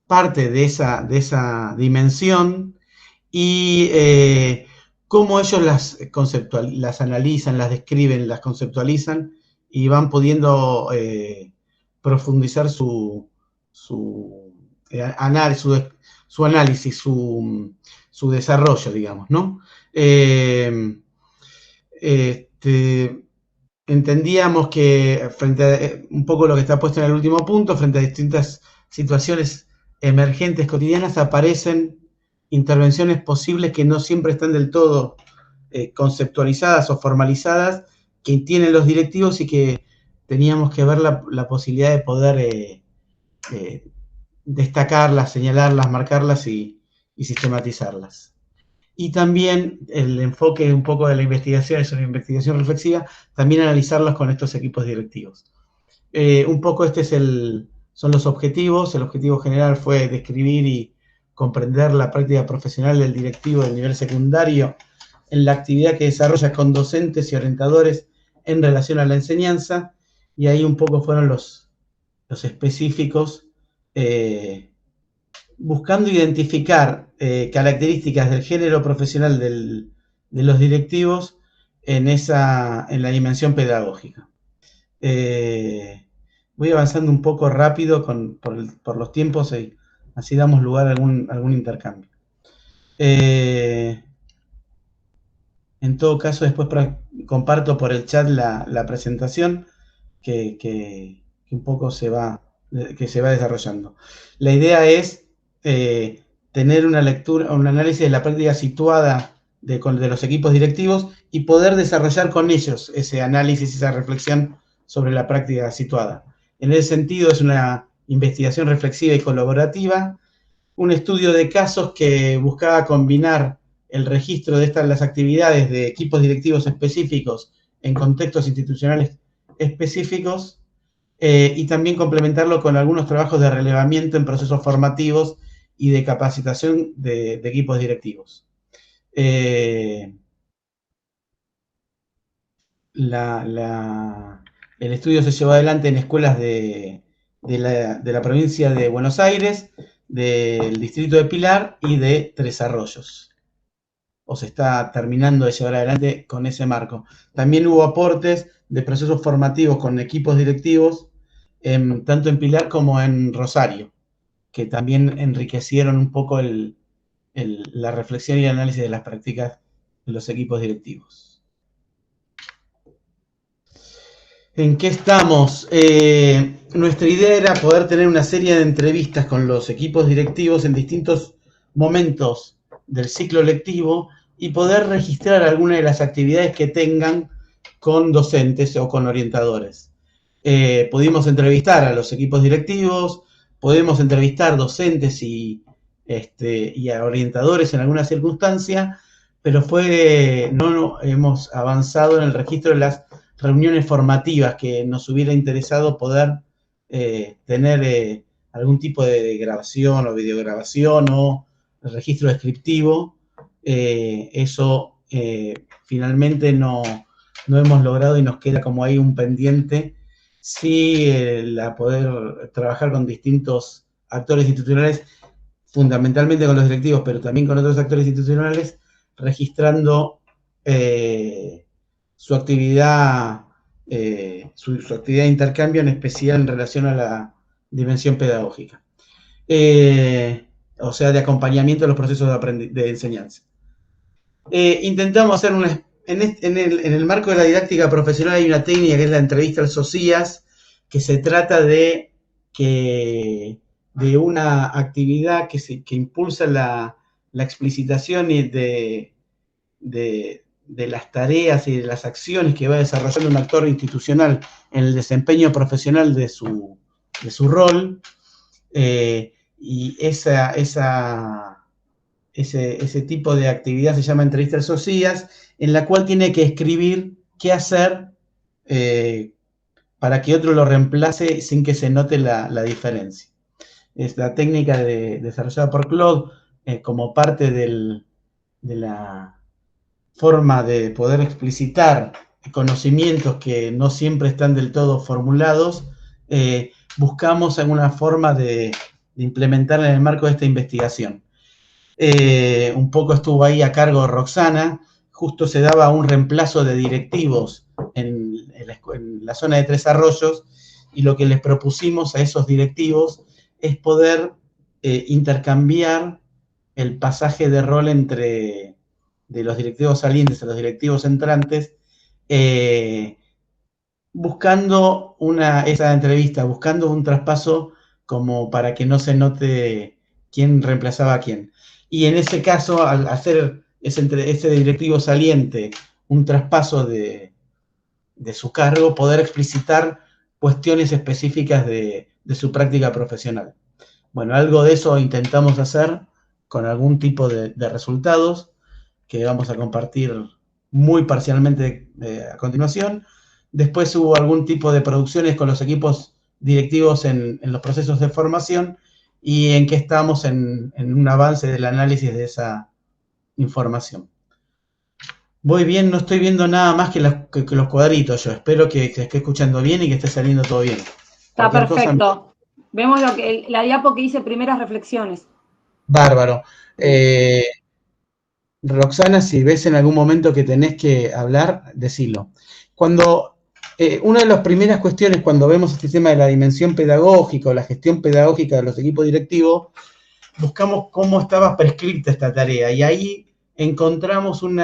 Speaker 1: parte de esa dimensión, y cómo ellos las analizan, las describen, las conceptualizan, y van pudiendo profundizar su análisis, su desarrollo, digamos, ¿no? Entendíamos que frente a un poco lo que está puesto en el último punto, frente a distintas situaciones emergentes cotidianas, aparecen intervenciones posibles que no siempre están del todo conceptualizadas o formalizadas que tienen los directivos y que teníamos que ver la posibilidad de poder destacarlas, señalarlas, marcarlas y sistematizarlas. Y también el enfoque un poco de la investigación, es una investigación reflexiva, también analizarlas con estos equipos directivos. Un poco son los objetivos. El objetivo general fue describir y comprender la práctica profesional del directivo del nivel secundario en la actividad que desarrolla con docentes y orientadores en relación a la enseñanza, y ahí un poco fueron los específicos, buscando identificar características del género profesional de los directivos en la dimensión pedagógica. Voy avanzando un poco rápido por los tiempos y así damos lugar a algún intercambio. En todo caso, después comparto por el chat la presentación que un poco se va desarrollando. La idea es tener una lectura, un análisis de la práctica situada de los equipos directivos y poder desarrollar con ellos ese análisis, esa reflexión sobre la práctica situada. En ese sentido, es una investigación reflexiva y colaborativa, un estudio de casos que buscaba combinar el registro de las actividades de equipos directivos específicos en contextos institucionales específicos, y también complementarlo con algunos trabajos de relevamiento en procesos formativos y de capacitación de equipos directivos. El estudio se llevó adelante en escuelas de la provincia de Buenos Aires, del distrito de Pilar y de Tres Arroyos. O se está terminando de llevar adelante con ese marco. También hubo aportes de procesos formativos con equipos directivos, tanto en Pilar como en Rosario, que también enriquecieron un poco la reflexión y el análisis de las prácticas de los equipos directivos. ¿En qué estamos? Nuestra idea era poder tener una serie de entrevistas con los equipos directivos en distintos momentos del ciclo lectivo y poder registrar algunas de las actividades que tengan con docentes o con orientadores. Pudimos entrevistar a los equipos directivos, podemos entrevistar docentes y a orientadores en alguna circunstancia, pero no hemos avanzado en el registro de las reuniones formativas que nos hubiera interesado poder tener algún tipo de grabación o videograbación o registro descriptivo. Eso finalmente no hemos logrado y nos queda como ahí un pendiente. Sí, poder trabajar con distintos actores institucionales, fundamentalmente con los directivos, pero también con otros actores institucionales, registrando su actividad de intercambio, en especial en relación a la dimensión pedagógica. O sea, de acompañamiento a los procesos de enseñanza. Intentamos hacer en el marco de la didáctica profesional hay una técnica que es la entrevista al SOCIAS, que se trata de una actividad que impulsa la explicitación y de las tareas y de las acciones que va desarrollando un actor institucional en el desempeño profesional de su rol, y ese tipo de actividad se llama entrevista al SOCIAS, en la cual tiene que escribir qué hacer para que otro lo reemplace sin que se note la diferencia. Es la técnica desarrollada por Claude como parte de la forma de poder explicitar conocimientos que no siempre están del todo formulados. Buscamos alguna forma de implementarla en el marco de esta investigación. Un poco estuvo ahí a cargo Roxana. Justo se daba un reemplazo de directivos en la zona de Tres Arroyos, y lo que les propusimos a esos directivos es poder intercambiar el pasaje de rol de los directivos salientes a los directivos entrantes, buscando esa entrevista, buscando un traspaso como para que no se note quién reemplazaba a quién. Y en ese caso, al hacer es entre ese directivo saliente un traspaso de su cargo, poder explicitar cuestiones específicas de su práctica profesional. Bueno, algo de eso intentamos hacer con algún tipo de resultados que vamos a compartir muy parcialmente a continuación. Después hubo algún tipo de producciones con los equipos directivos en los procesos de formación y en qué estamos en un avance del análisis de esa información. Voy bien, no estoy viendo nada más que los cuadritos yo. Espero que esté escuchando bien y que esté saliendo todo bien.
Speaker 3: Está perfecto. Vemos la diapo que dice primeras reflexiones.
Speaker 1: Bárbaro. Roxana, si ves en algún momento que tenés que hablar, decilo. Una de las primeras cuestiones cuando vemos este tema de la dimensión pedagógica o la gestión pedagógica de los equipos directivos, buscamos cómo estaba prescripta esta tarea y ahí encontramos un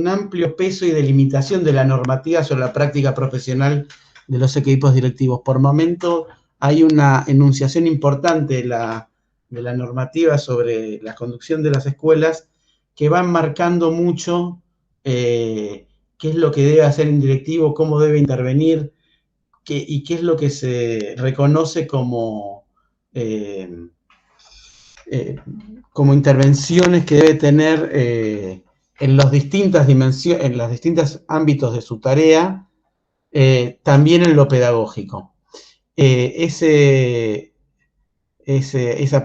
Speaker 1: amplio peso y delimitación de la normativa sobre la práctica profesional de los equipos directivos. Por momento hay una enunciación importante de la normativa sobre la conducción de las escuelas que van marcando mucho qué es lo que debe hacer un directivo, cómo debe intervenir y qué es lo que se reconoce como intervenciones que debe tener en los distintos ámbitos de su tarea, también en lo pedagógico. Esa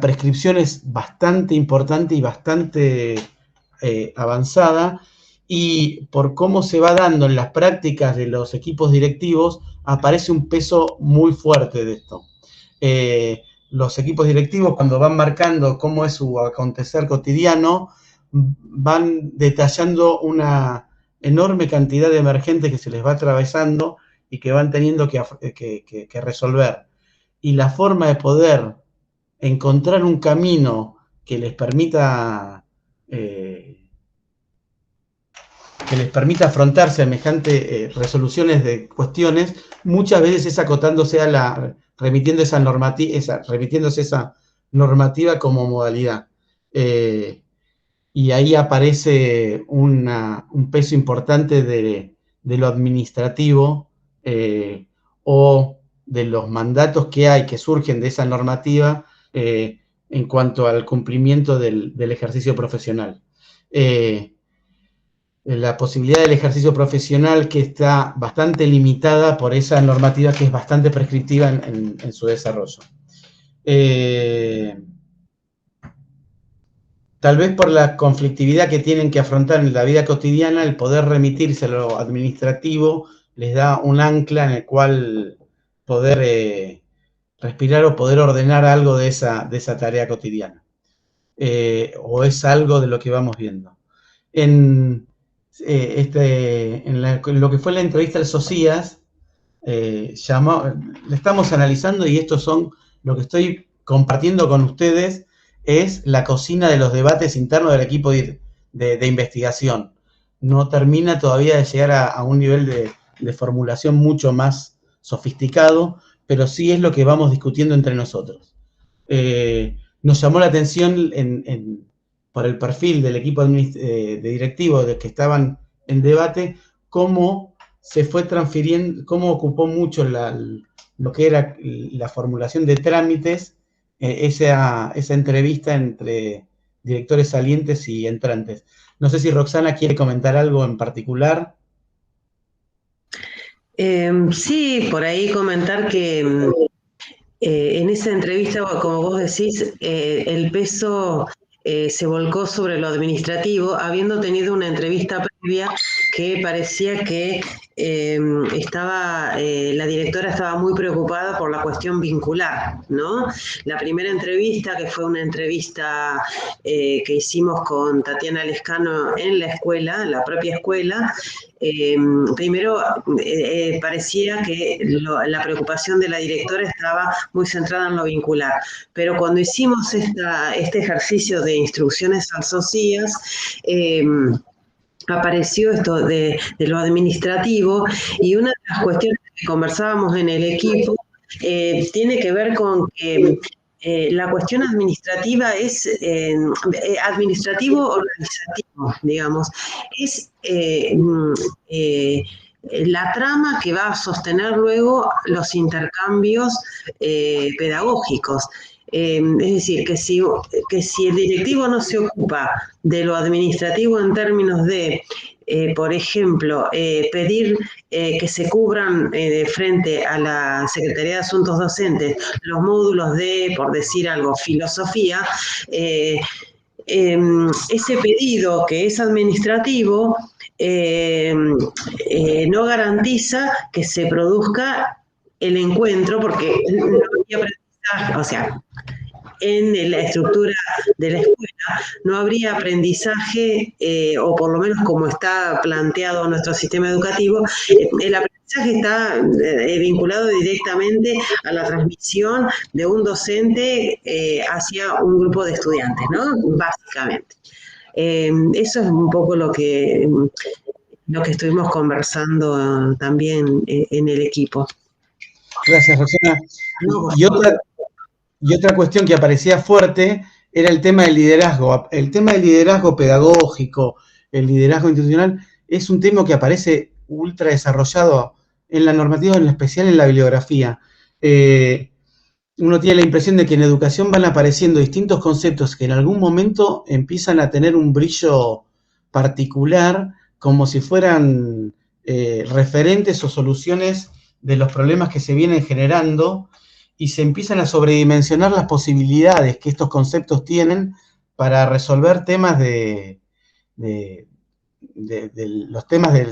Speaker 1: prescripción es bastante importante y bastante avanzada, y por cómo se va dando en las prácticas de los equipos directivos, aparece un peso muy fuerte de esto. Los equipos directivos, cuando van marcando cómo es su acontecer cotidiano, van detallando una enorme cantidad de emergentes que se les va atravesando y que van teniendo que resolver. Y la forma de poder encontrar un camino que les permita afrontar semejantes resoluciones de cuestiones, muchas veces es acotándose remitiéndose esa normativa como modalidad. Y ahí aparece un peso importante de lo administrativo o de los mandatos que surgen de esa normativa en cuanto al cumplimiento del ejercicio profesional. La posibilidad del ejercicio profesional que está bastante limitada por esa normativa que es bastante prescriptiva en su desarrollo. Tal vez por la conflictividad que tienen que afrontar en la vida cotidiana, el poder remitirse a lo administrativo les da un ancla en el cual poder respirar o poder ordenar algo de esa tarea cotidiana. O es algo de lo que vamos viendo. En lo que fue la entrevista al Socias, le estamos analizando, y estos son lo que estoy compartiendo con ustedes, es la cocina de los debates internos del equipo de investigación. No termina todavía de llegar a un nivel de formulación mucho más sofisticado, pero sí es lo que vamos discutiendo entre nosotros. Nos llamó la atención por el perfil del equipo de directivos de que estaban en debate, cómo se fue transfiriendo, cómo ocupó mucho lo que era la formulación de trámites, esa entrevista entre directores salientes y entrantes. No sé si Roxana quiere comentar algo en particular.
Speaker 6: Sí, por ahí comentar que en esa entrevista, como vos decís, el peso se volcó sobre lo administrativo, habiendo tenido una entrevista previa que parecía que la directora estaba muy preocupada por la cuestión vincular, ¿no? La primera entrevista, que fue una entrevista que hicimos con Tatiana Lescano en la escuela, en la propia escuela, primero parecía que la preocupación de la directora estaba muy centrada en lo vincular, pero cuando hicimos este ejercicio de instrucciones al Socias, apareció esto de lo administrativo, y una de las cuestiones que conversábamos en el equipo tiene que ver con que la cuestión administrativa es, administrativo-organizativo, digamos, es la trama que va a sostener luego los intercambios pedagógicos. Es decir, que si el directivo no se ocupa de lo administrativo en términos de, por ejemplo, pedir que se cubran frente a la Secretaría de Asuntos Docentes los módulos de, por decir algo, filosofía, ese pedido que es administrativo no garantiza que se produzca el encuentro, porque no habría aprendizaje, o sea, en la estructura de la escuela no habría aprendizaje, o por lo menos como está planteado nuestro sistema educativo, el aprendizaje está vinculado directamente a la transmisión de un docente hacia un grupo de estudiantes, ¿no? Básicamente. Eso es un poco lo que estuvimos conversando también en el equipo.
Speaker 1: Gracias, Rosana. Y otra cuestión que aparecía fuerte era el tema del liderazgo. El tema del liderazgo pedagógico, el liderazgo institucional, es un tema que aparece ultra desarrollado en la normativa, en especial en la bibliografía. Uno tiene la impresión de que en educación van apareciendo distintos conceptos que en algún momento empiezan a tener un brillo particular, como si fueran referentes o soluciones de los problemas que se vienen generando, y se empiezan a sobredimensionar las posibilidades que estos conceptos tienen para resolver temas de los temas de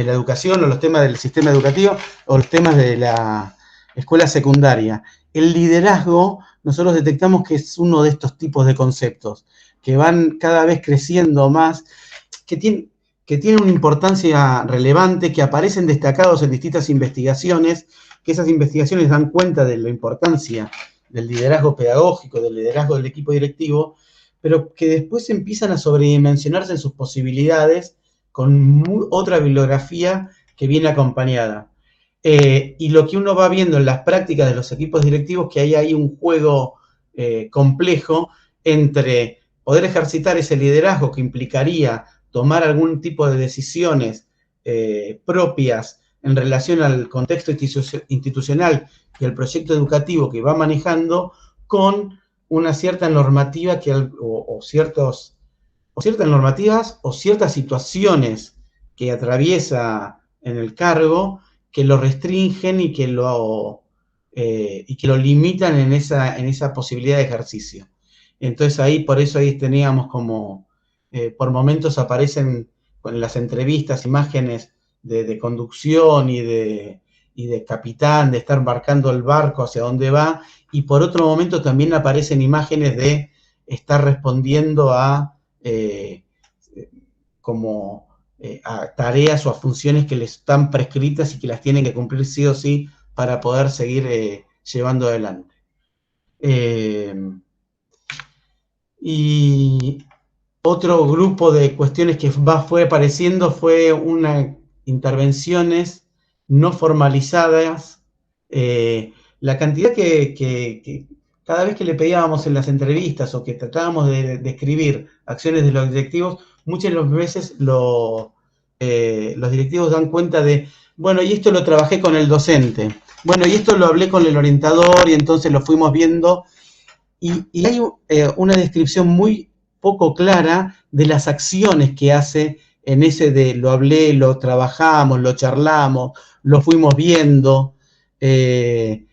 Speaker 1: la educación, o los temas del sistema educativo, o los temas de la escuela secundaria. El liderazgo, nosotros detectamos que es uno de estos tipos de conceptos, que van cada vez creciendo más, que tienen una importancia relevante, que aparecen destacados en distintas investigaciones, que esas investigaciones dan cuenta de la importancia del liderazgo pedagógico, del liderazgo del equipo directivo, pero que después empiezan a sobredimensionarse en sus posibilidades con otra bibliografía que viene acompañada. Y lo que uno va viendo en las prácticas de los equipos directivos, que hay ahí un juego complejo entre poder ejercitar ese liderazgo que implicaría tomar algún tipo de decisiones propias en relación al contexto institucional y el proyecto educativo que va manejando, con una cierta normativa o ciertas normativas o ciertas situaciones que atraviesa en el cargo, que lo restringen y que lo limitan en esa posibilidad de ejercicio. Entonces por eso ahí teníamos como, por momentos aparecen en las entrevistas imágenes de conducción y de capitán, de estar marcando el barco hacia dónde va, y por otro momento también aparecen imágenes de estar respondiendo a tareas o a funciones que les están prescritas y que las tienen que cumplir sí o sí para poder seguir llevando adelante. Y otro grupo de cuestiones que fue apareciendo fue intervenciones no formalizadas. La cantidad que cada vez que le pedíamos en las entrevistas o que tratábamos de describir acciones de los directivos, muchas veces los directivos dan cuenta de, bueno, y esto lo trabajé con el docente, bueno, y esto lo hablé con el orientador, y entonces lo fuimos viendo, y hay una descripción muy poco clara de las acciones que hace en ese de lo hablé, lo trabajamos, lo charlamos, lo fuimos viendo, que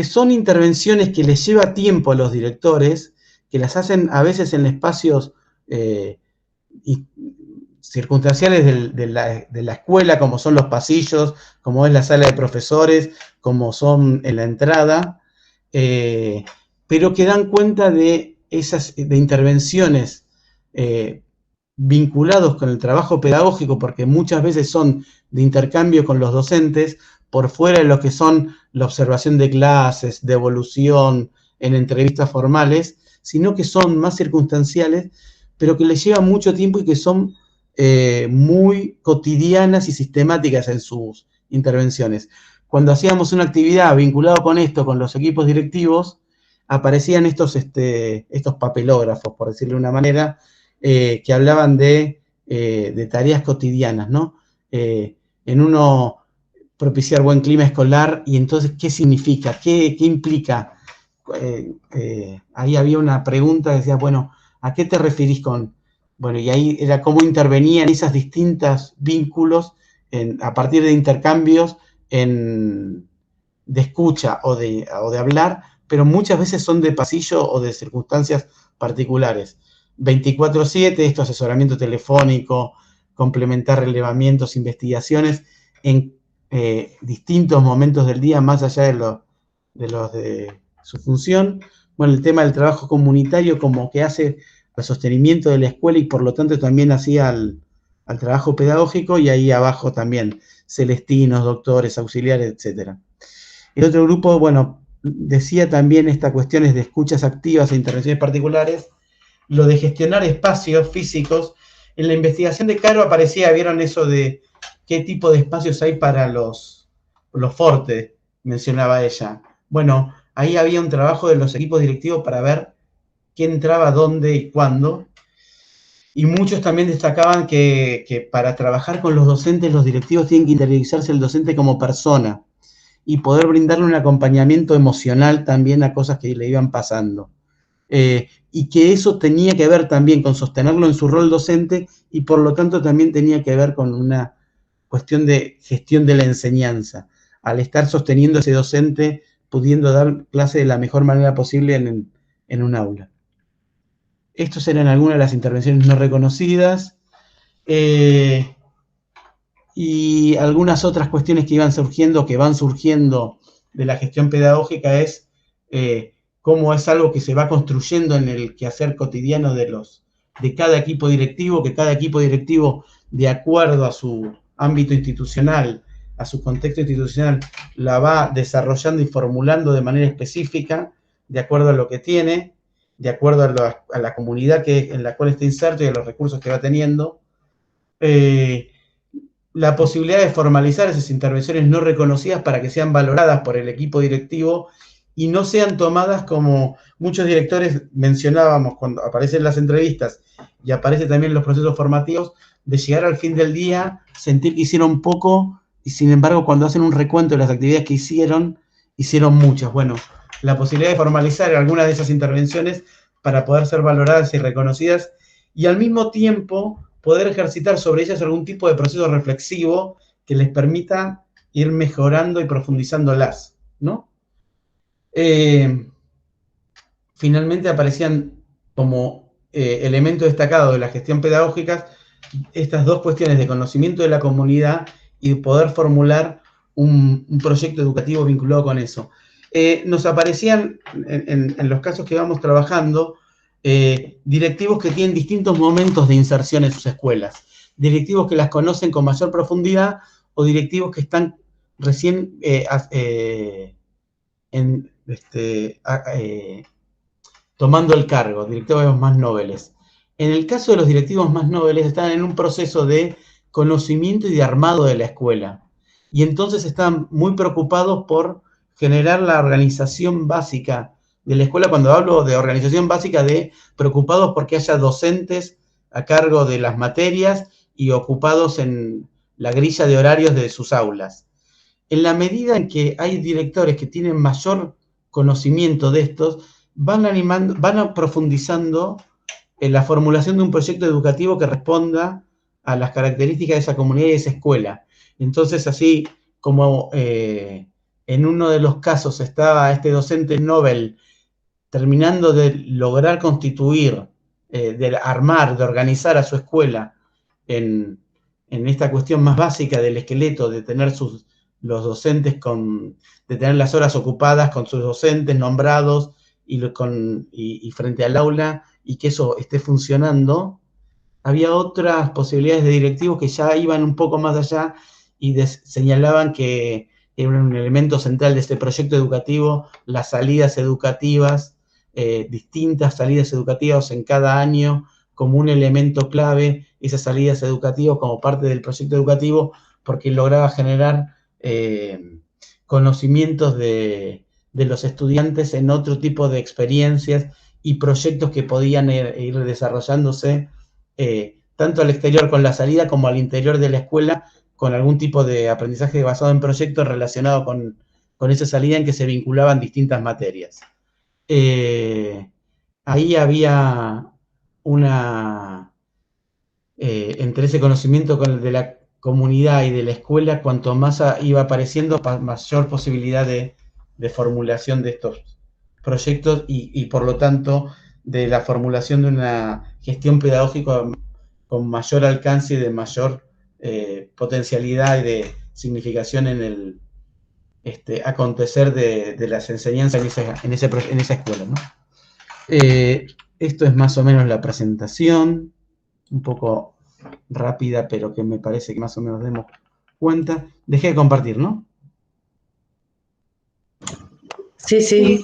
Speaker 1: son intervenciones que les lleva tiempo a los directores, que las hacen a veces en espacios circunstanciales de la escuela, como son los pasillos, como es la sala de profesores, como son en la entrada, pero que dan cuenta de intervenciones vinculados con el trabajo pedagógico, porque muchas veces son de intercambio con los docentes, por fuera de lo que son la observación de clases, de evolución, en entrevistas formales, sino que son más circunstanciales, pero que les lleva mucho tiempo y que son muy cotidianas y sistemáticas en sus intervenciones. Cuando hacíamos una actividad vinculada con esto, con los equipos directivos, aparecían estos papelógrafos, por decirlo de una manera, que hablaban de tareas cotidianas, ¿no? En uno propiciar buen clima escolar, y entonces, ¿qué significa? ¿Qué implica? Ahí había una pregunta que decía, bueno, ¿a qué te referís con...? Bueno, y ahí era cómo intervenían esos distintos vínculos a partir de intercambios de escucha o de hablar, pero muchas veces son de pasillo o de circunstancias particulares. 24/7, esto asesoramiento telefónico, complementar relevamientos, investigaciones en distintos momentos del día, más allá de los de su función. Bueno, el tema del trabajo comunitario como que hace al sostenimiento de la escuela y por lo tanto también hacía al trabajo pedagógico, y ahí abajo también celestinos, doctores, auxiliares, etcétera. El otro grupo, bueno, decía también estas cuestiones de escuchas activas e intervenciones particulares, lo de gestionar espacios físicos. En la investigación de Caro aparecía, vieron eso de qué tipo de espacios hay para los fortes, mencionaba ella. Bueno, ahí había un trabajo de los equipos directivos para ver quién entraba, dónde y cuándo. Y muchos también destacaban que para trabajar con los docentes, los directivos tienen que interiorizarse el docente como persona y poder brindarle un acompañamiento emocional también a cosas que le iban pasando. Y que eso tenía que ver también con sostenerlo en su rol docente, y por lo tanto también tenía que ver con una cuestión de gestión de la enseñanza, al estar sosteniendo a ese docente, pudiendo dar clase de la mejor manera posible en un aula. Estos eran algunas de las intervenciones no reconocidas, y algunas otras cuestiones que iban surgiendo, que van surgiendo de la gestión pedagógica, es cómo es algo que se va construyendo en el quehacer cotidiano de cada equipo directivo, que cada equipo directivo, de acuerdo a su ámbito institucional, a su contexto institucional, la va desarrollando y formulando de manera específica, de acuerdo a lo que tiene, de acuerdo a la comunidad en la cual está inserto y a los recursos que va teniendo. La posibilidad de formalizar esas intervenciones no reconocidas para que sean valoradas por el equipo directivo y no sean tomadas como muchos directores mencionábamos cuando aparecen las entrevistas y aparece también en los procesos formativos, de llegar al fin del día, sentir que hicieron poco, y sin embargo cuando hacen un recuento de las actividades que hicieron muchas. Bueno, la posibilidad de formalizar algunas de esas intervenciones para poder ser valoradas y reconocidas, y al mismo tiempo poder ejercitar sobre ellas algún tipo de proceso reflexivo que les permita ir mejorando y profundizándolas, ¿no? Finalmente aparecían como elemento destacado de la gestión pedagógica estas dos cuestiones de conocimiento de la comunidad y de poder formular un proyecto educativo vinculado con eso. Nos aparecían, en los casos que vamos trabajando, directivos que tienen distintos momentos de inserción en sus escuelas, directivos que las conocen con mayor profundidad o directivos que están recién tomando el cargo, directivos más nobles. En el caso de los directivos más nobles, están en un proceso de conocimiento y de armado de la escuela, y entonces están muy preocupados por generar la organización básica de la escuela. Cuando hablo de organización básica, preocupados porque haya docentes a cargo de las materias y ocupados en la grilla de horarios de sus aulas. En la medida en que hay directores que tienen mayor conocimiento de estos, van profundizando en la formulación de un proyecto educativo que responda a las características de esa comunidad y de esa escuela. Entonces, así como en uno de los casos estaba este docente Nobel terminando de lograr constituir, de armar, de organizar a su escuela en esta cuestión más básica del esqueleto, de tener los docentes de tener las horas ocupadas con sus docentes nombrados y frente al aula, y que eso esté funcionando. Había otras posibilidades de directivos que ya iban un poco más allá y señalaban que era un elemento central de este proyecto educativo las salidas educativas, distintas salidas educativas en cada año, como un elemento clave, esas salidas educativas como parte del proyecto educativo, porque lograba generar conocimientos de de los estudiantes en otro tipo de experiencias y proyectos que podían ir desarrollándose tanto al exterior con la salida como al interior de la escuela con algún tipo de aprendizaje basado en proyectos relacionado con esa salida en que se vinculaban distintas materias. Ahí había entre ese conocimiento de la comunidad y de la escuela, cuanto más iba apareciendo, mayor posibilidad de formulación de estos proyectos y por lo tanto de la formulación de una gestión pedagógica con mayor alcance y de mayor potencialidad y de significación en el acontecer de las enseñanzas en esa escuela, ¿no? Esto es más o menos la presentación, un poco rápida, pero que me parece que más o menos demos cuenta. Dejé de compartir, ¿no?
Speaker 6: Sí.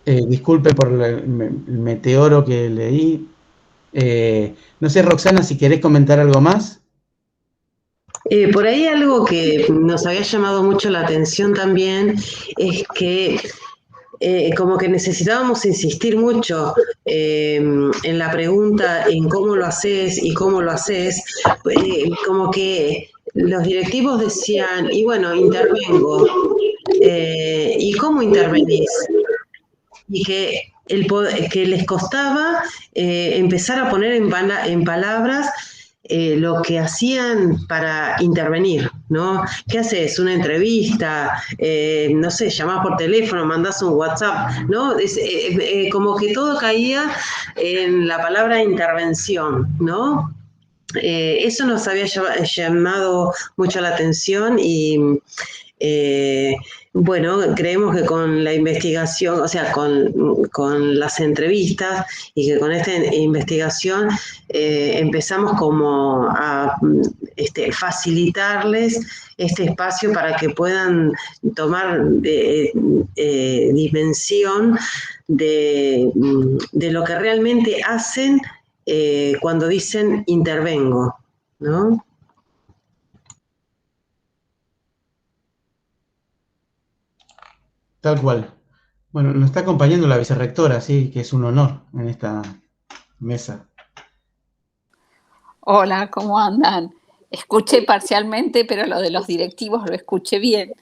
Speaker 1: Disculpe por el meteoro que leí. No sé, Roxana, si querés comentar algo más.
Speaker 6: Por ahí algo que nos había llamado mucho la atención también es que como que necesitábamos insistir mucho en la pregunta en cómo lo haces y cómo lo haces, como que los directivos decían, y bueno, intervengo, ¿y cómo intervenís? Y que les costaba empezar a poner en palabras lo que hacían para intervenir, ¿no? ¿Qué haces? Una entrevista, no sé, llamás por teléfono, mandás un WhatsApp, ¿no? Como que todo caía en la palabra intervención, ¿no? Eso nos había llamado mucho la atención y bueno, creemos que con la investigación, o sea, con las entrevistas y que con esta investigación empezamos como a facilitarles este espacio para que puedan tomar dimensión de lo que realmente hacen cuando dicen intervengo, ¿no?
Speaker 1: Tal cual. Bueno, nos está acompañando la vicerrectora, así que es un honor en esta mesa.
Speaker 7: Hola, ¿cómo andan? Escuché parcialmente, pero lo de los directivos lo escuché bien.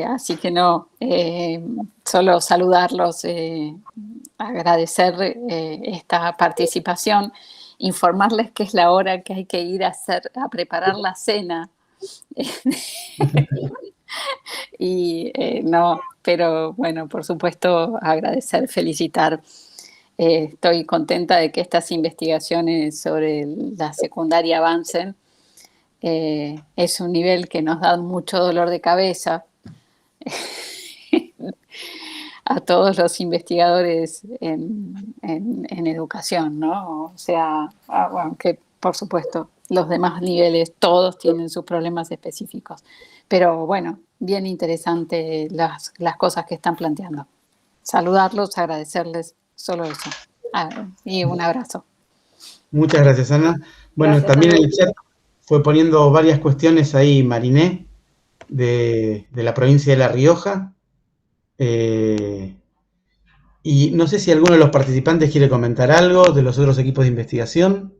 Speaker 7: Así que no, solo saludarlos, agradecer esta participación, informarles que es la hora que hay que ir a preparar la cena. Y no, pero bueno, por supuesto, agradecer, felicitar. Estoy contenta de que estas investigaciones sobre la secundaria avancen. Es un nivel que nos da mucho dolor de cabeza a todos los investigadores en educación, ¿no? O sea, aunque por supuesto los demás niveles todos tienen sus problemas específicos. Pero bueno, bien interesante las cosas que están planteando. Saludarlos, agradecerles, solo eso. Y un abrazo.
Speaker 1: Muchas gracias, Ana. Bueno,
Speaker 3: Gracias,
Speaker 1: también
Speaker 3: Ana.
Speaker 1: en el chat fue poniendo varias cuestiones ahí, Mariné, de la provincia de La Rioja. Y no sé si alguno de los participantes quiere comentar algo de los otros equipos de investigación.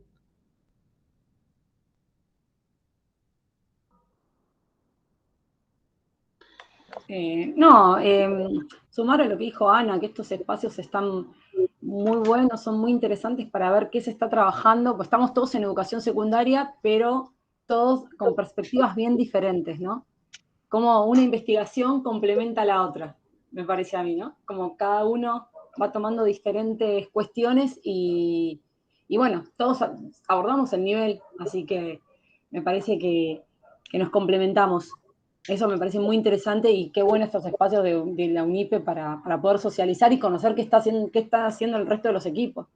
Speaker 3: Sumar a lo que dijo Ana, que estos espacios están muy buenos, son muy interesantes para ver qué se está trabajando, pues estamos todos en educación secundaria, pero todos con perspectivas bien diferentes, ¿no? Como una investigación complementa a la otra, me parece a mí, ¿no? Como cada uno va tomando diferentes cuestiones y bueno, todos abordamos el nivel, así que me parece que nos complementamos. Eso me parece muy interesante y qué bueno estos espacios de la UNIPE para poder socializar y conocer qué está haciendo el resto de los equipos.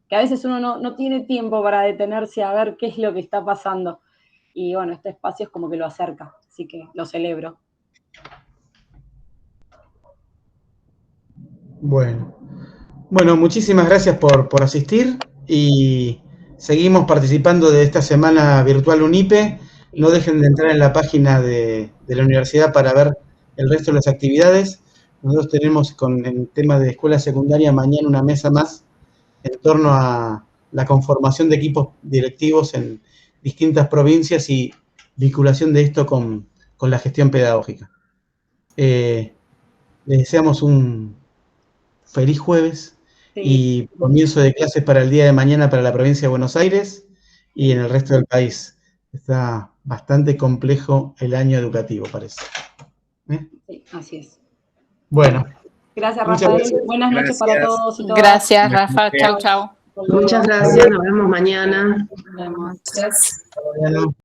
Speaker 3: Que a veces uno no tiene tiempo para detenerse a ver qué es lo que está pasando. Y bueno, este espacio es como que lo acerca, así que lo celebro.
Speaker 1: Bueno, muchísimas gracias por asistir y seguimos participando de esta semana virtual UNIPE. No dejen de entrar en la página de la universidad para ver el resto de las actividades. Nosotros tenemos con el tema de escuela secundaria mañana una mesa más en torno a la conformación de equipos directivos en distintas provincias y vinculación de esto con la gestión pedagógica. Les deseamos un feliz jueves y comienzo de clases para el día de mañana para la provincia de Buenos Aires y en el resto del país. Está bastante complejo el año educativo, parece.
Speaker 3: Sí, así es.
Speaker 1: Bueno.
Speaker 3: Gracias, Rafael.
Speaker 1: Gracias.
Speaker 3: Buenas noches para todos y todas.
Speaker 7: Gracias, Rafa. Chau, chau.
Speaker 6: Muchas gracias, nos vemos mañana.
Speaker 7: Nos vemos.
Speaker 1: Bueno.